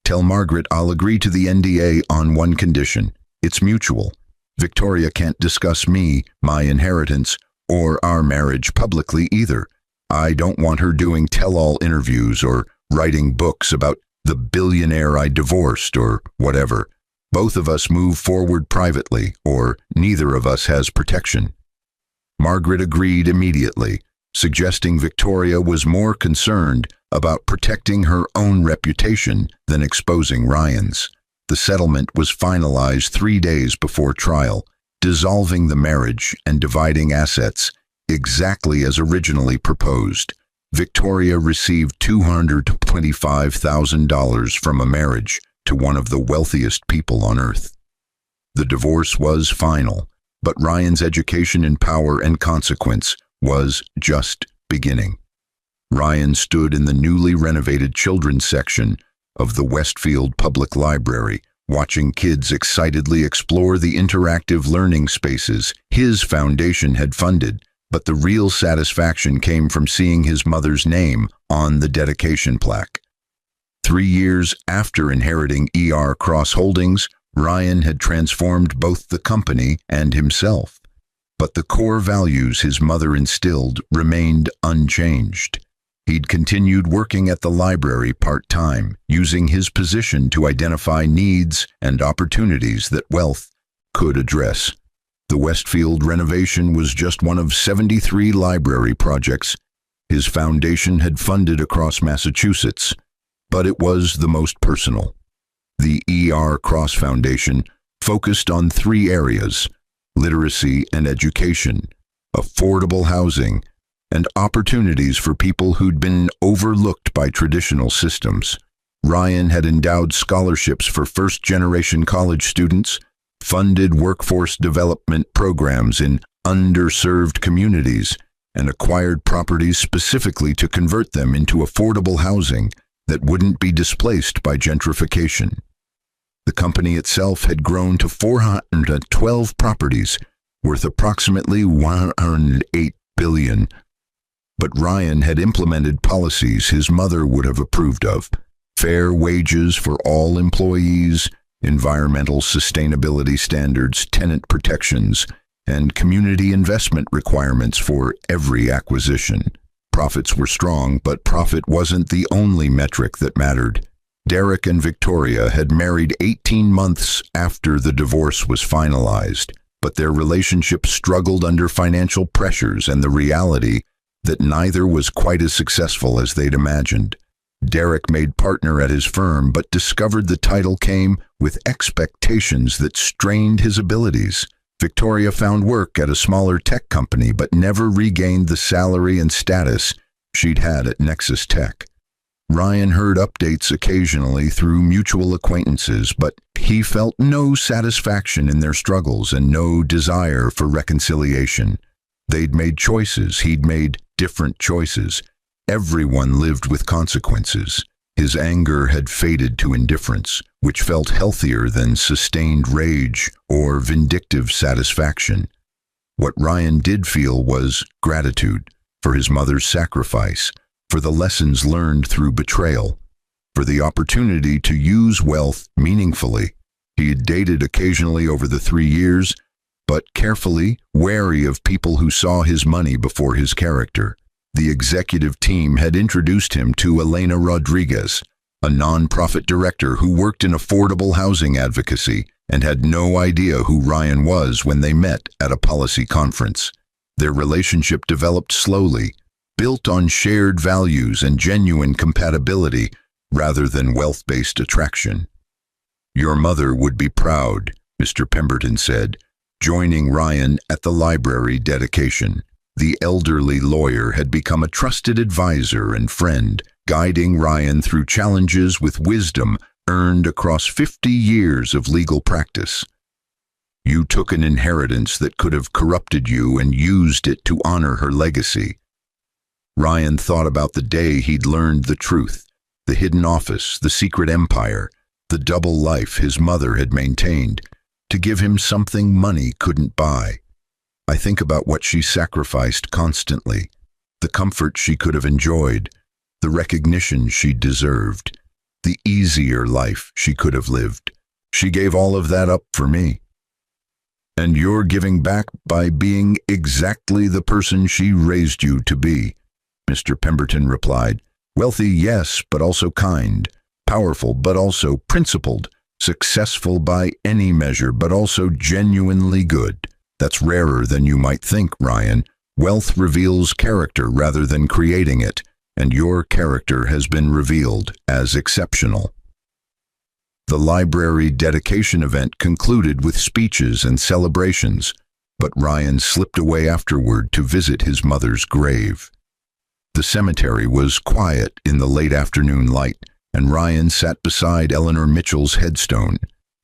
Speaker 1: Tell Margaret I'll agree to the NDA on one condition. It's mutual. Victoria can't discuss me, my inheritance, or our marriage publicly either. I don't want her doing tell-all interviews or writing books about the billionaire I divorced or whatever. Both of us move forward privately, or neither of us has protection. Margaret agreed immediately, suggesting Victoria was more concerned about protecting her own reputation than exposing Ryan's. The settlement was finalized 3 days before trial, dissolving the marriage and dividing assets exactly as originally proposed. Victoria received $225,000 from a marriage to one of the wealthiest people on earth. The divorce was final, but Ryan's education in power and consequence was just beginning. Ryan stood in the newly renovated children's section of the Westfield Public Library, watching kids excitedly explore the interactive learning spaces his foundation had funded, but the real satisfaction came from seeing his mother's name on the dedication plaque. 3 years after inheriting Cross Holdings, Ryan had transformed both the company and himself, but the core values his mother instilled remained unchanged. He'd continued working at the library part-time, using his position to identify needs and opportunities that wealth could address. The Westfield renovation was just one of 73 library projects his foundation had funded across Massachusetts, but it was the most personal. The Cross Foundation focused on 3 areas: literacy and education, affordable housing, and opportunities for people who'd been overlooked by traditional systems. Ryan had endowed scholarships for first-generation college students, funded workforce development programs in underserved communities, and acquired properties specifically to convert them into affordable housing that wouldn't be displaced by gentrification. The company itself had grown to 412 properties, worth approximately $108 billion, But Ryan had implemented policies his mother would have approved of: fair wages for all employees, environmental sustainability standards, tenant protections, and community investment requirements for every acquisition. Profits were strong, but profit wasn't the only metric that mattered. Derek and Victoria had married 18 months after the divorce was finalized, but their relationship struggled under financial pressures and the reality that neither was quite as successful as they'd imagined. Derek made partner at his firm, but discovered the title came with expectations that strained his abilities. Victoria found work at a smaller tech company, but never regained the salary and status she'd had at Nexus Tech. Ryan heard updates occasionally through mutual acquaintances, but he felt no satisfaction in their struggles and no desire for reconciliation. They'd made choices, he'd made different choices. Everyone lived with consequences. His anger had faded to indifference, which felt healthier than sustained rage or vindictive satisfaction. What Ryan did feel was gratitude for his mother's sacrifice, for the lessons learned through betrayal, for the opportunity to use wealth meaningfully. He had dated occasionally over the 3 years, but carefully, wary of people who saw his money before his character. The executive team had introduced him to Elena Rodriguez, a nonprofit director who worked in affordable housing advocacy and had no idea who Ryan was when they met at a policy conference. Their relationship developed slowly, built on shared values and genuine compatibility rather than wealth-based attraction. "Your mother would be proud," Mr. Pemberton said, joining Ryan at the library dedication. The elderly lawyer had become a trusted advisor and friend, guiding Ryan through challenges with wisdom earned across 50 years of legal practice. "You took an inheritance that could have corrupted you and used it to honor her legacy." Ryan thought about the day he'd learned the truth, the hidden office, the secret empire, the double life his mother had maintained, to give him something money couldn't buy. "I think about what she sacrificed constantly, the comfort she could have enjoyed, the recognition she deserved, the easier life she could have lived. She gave all of that up for me. And you're giving back by being exactly the person she raised you to be," Mr. Pemberton replied. "Wealthy, yes, but also kind. Powerful, but also principled. Successful by any measure, but also genuinely good. That's rarer than you might think, Ryan. Wealth reveals character rather than creating it, and your character has been revealed as exceptional." The library dedication event concluded with speeches and celebrations, but Ryan slipped away afterward to visit his mother's grave. The cemetery was quiet in the late afternoon light, and Ryan sat beside Eleanor Mitchell's headstone,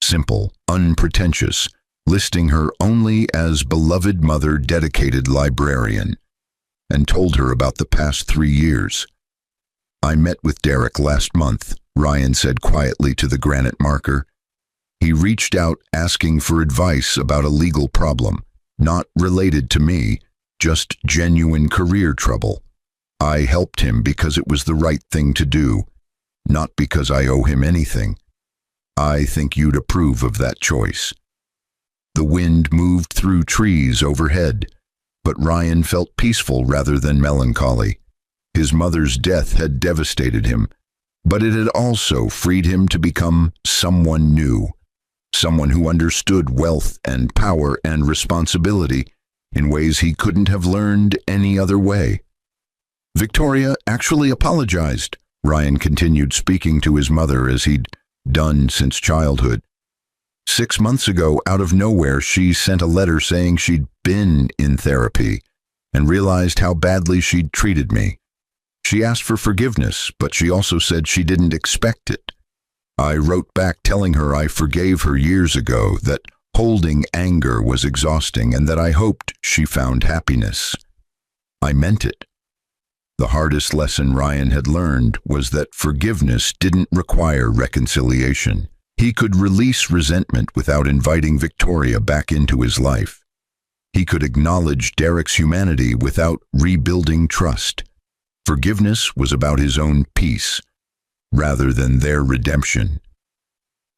Speaker 1: simple, unpretentious, listing her only as beloved mother, dedicated librarian, and told her about the past 3 years. "I met with Derek last month," Ryan said quietly to the granite marker. "He reached out asking for advice about a legal problem, not related to me, just genuine career trouble. I helped him because it was the right thing to do, not because I owe him anything. I think you'd approve of that choice." The wind moved through trees overhead, but Ryan felt peaceful rather than melancholy. His mother's death had devastated him, but it had also freed him to become someone new, someone who understood wealth and power and responsibility in ways he couldn't have learned any other way. "Victoria actually apologized," Ryan continued, speaking to his mother as he'd done since childhood. "6 months ago, out of nowhere, she sent a letter saying she'd been in therapy and realized how badly she'd treated me. She asked for forgiveness, but she also said she didn't expect it. I wrote back telling her I forgave her years ago, that holding anger was exhausting, and that I hoped she found happiness. I meant it." The hardest lesson Ryan had learned was that forgiveness didn't require reconciliation. He could release resentment without inviting Victoria back into his life. He could acknowledge Derek's humanity without rebuilding trust. Forgiveness was about his own peace, rather than their redemption.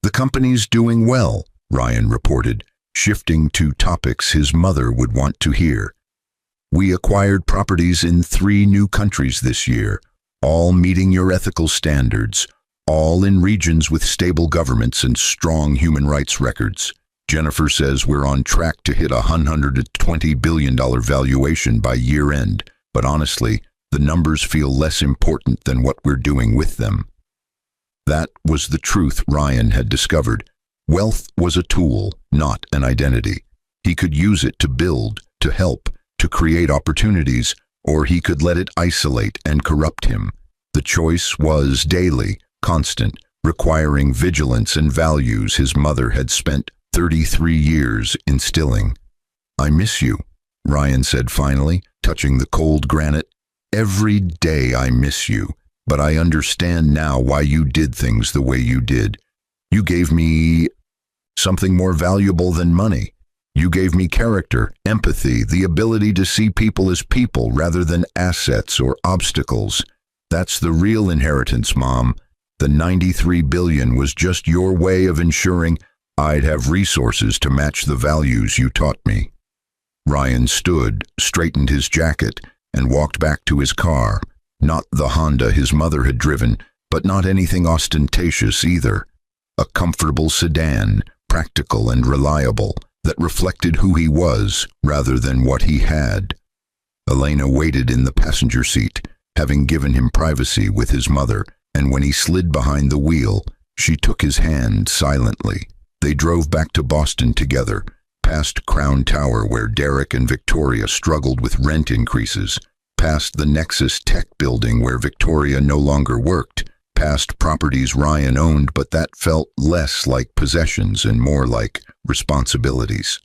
Speaker 1: "The company's doing well," Ryan reported, shifting to topics his mother would want to hear. "We acquired properties in 3 new countries this year, all meeting your ethical standards, all in regions with stable governments and strong human rights records. Jennifer says we're on track to hit a $120 billion valuation by year-end, but honestly, the numbers feel less important than what we're doing with them." That was the truth Ryan had discovered. Wealth was a tool, not an identity. He could use it to build, to help, to create opportunities, or he could let it isolate and corrupt him. The choice was daily, constant, requiring vigilance and values his mother had spent 33 years instilling. "I miss you," Ryan said finally, touching the cold granite. "Every day I miss you, but I understand now why you did things the way you did. You gave me something more valuable than money. You gave me character, empathy, the ability to see people as people rather than assets or obstacles. That's the real inheritance, Mom. The $93 billion was just your way of ensuring I'd have resources to match the values you taught me." Ryan stood, straightened his jacket, and walked back to his car. Not the Honda his mother had driven, but not anything ostentatious either. A comfortable sedan, practical and reliable, that reflected who he was rather than what he had. Elena waited in the passenger seat, having given him privacy with his mother, and when he slid behind the wheel, she took his hand silently. They drove back to Boston together, past Crown Tower where Derek and Victoria struggled with rent increases, past the Nexus Tech building where Victoria no longer worked, past properties Ryan owned but that felt less like possessions and more like responsibilities.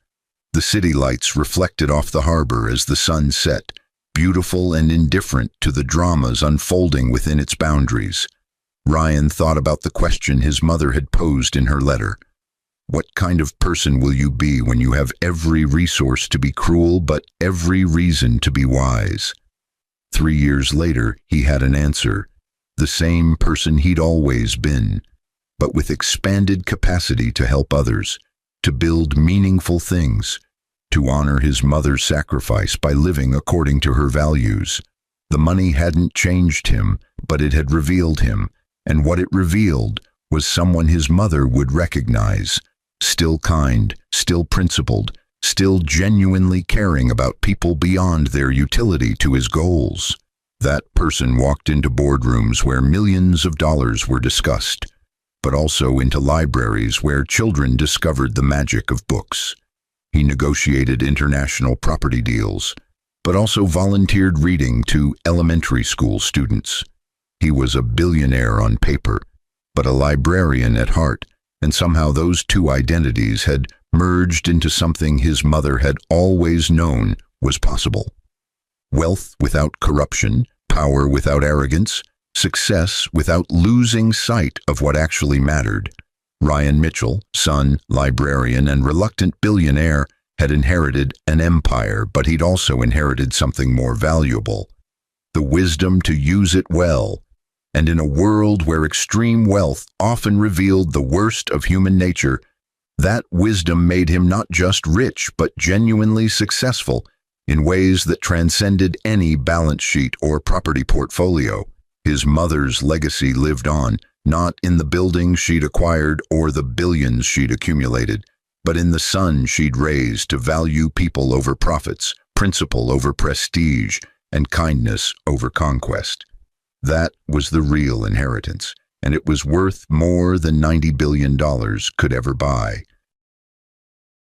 Speaker 1: The city lights reflected off the harbor as the sun set, beautiful and indifferent to the dramas unfolding within its boundaries. Ryan thought about the question his mother had posed in her letter. What kind of person will you be when you have every resource to be cruel but every reason to be wise? 3 years later, he had an answer. The same person he'd always been, but with expanded capacity to help others, to build meaningful things, to honor his mother's sacrifice by living according to her values. The money hadn't changed him, but it had revealed him, and what it revealed was someone his mother would recognize. Still kind, still principled, still genuinely caring about people beyond their utility to his goals. That person walked into boardrooms where millions of dollars were discussed, but also into libraries where children discovered the magic of books. He negotiated international property deals, but also volunteered reading to elementary school students. He was a billionaire on paper, but a librarian at heart, and somehow those two identities had merged into something his mother had always known was possible. Wealth without corruption, power without arrogance, success without losing sight of what actually mattered. Ryan Mitchell, son, librarian, and reluctant billionaire, had inherited an empire, but he'd also inherited something more valuable: the wisdom to use it well. And in a world where extreme wealth often revealed the worst of human nature, that wisdom made him not just rich, but genuinely successful in ways that transcended any balance sheet or property portfolio. His mother's legacy lived on, not in the buildings she'd acquired or the billions she'd accumulated, but in the son she'd raised to value people over profits, principle over prestige, and kindness over conquest. That was the real inheritance, and it was worth more than $90 billion could ever buy.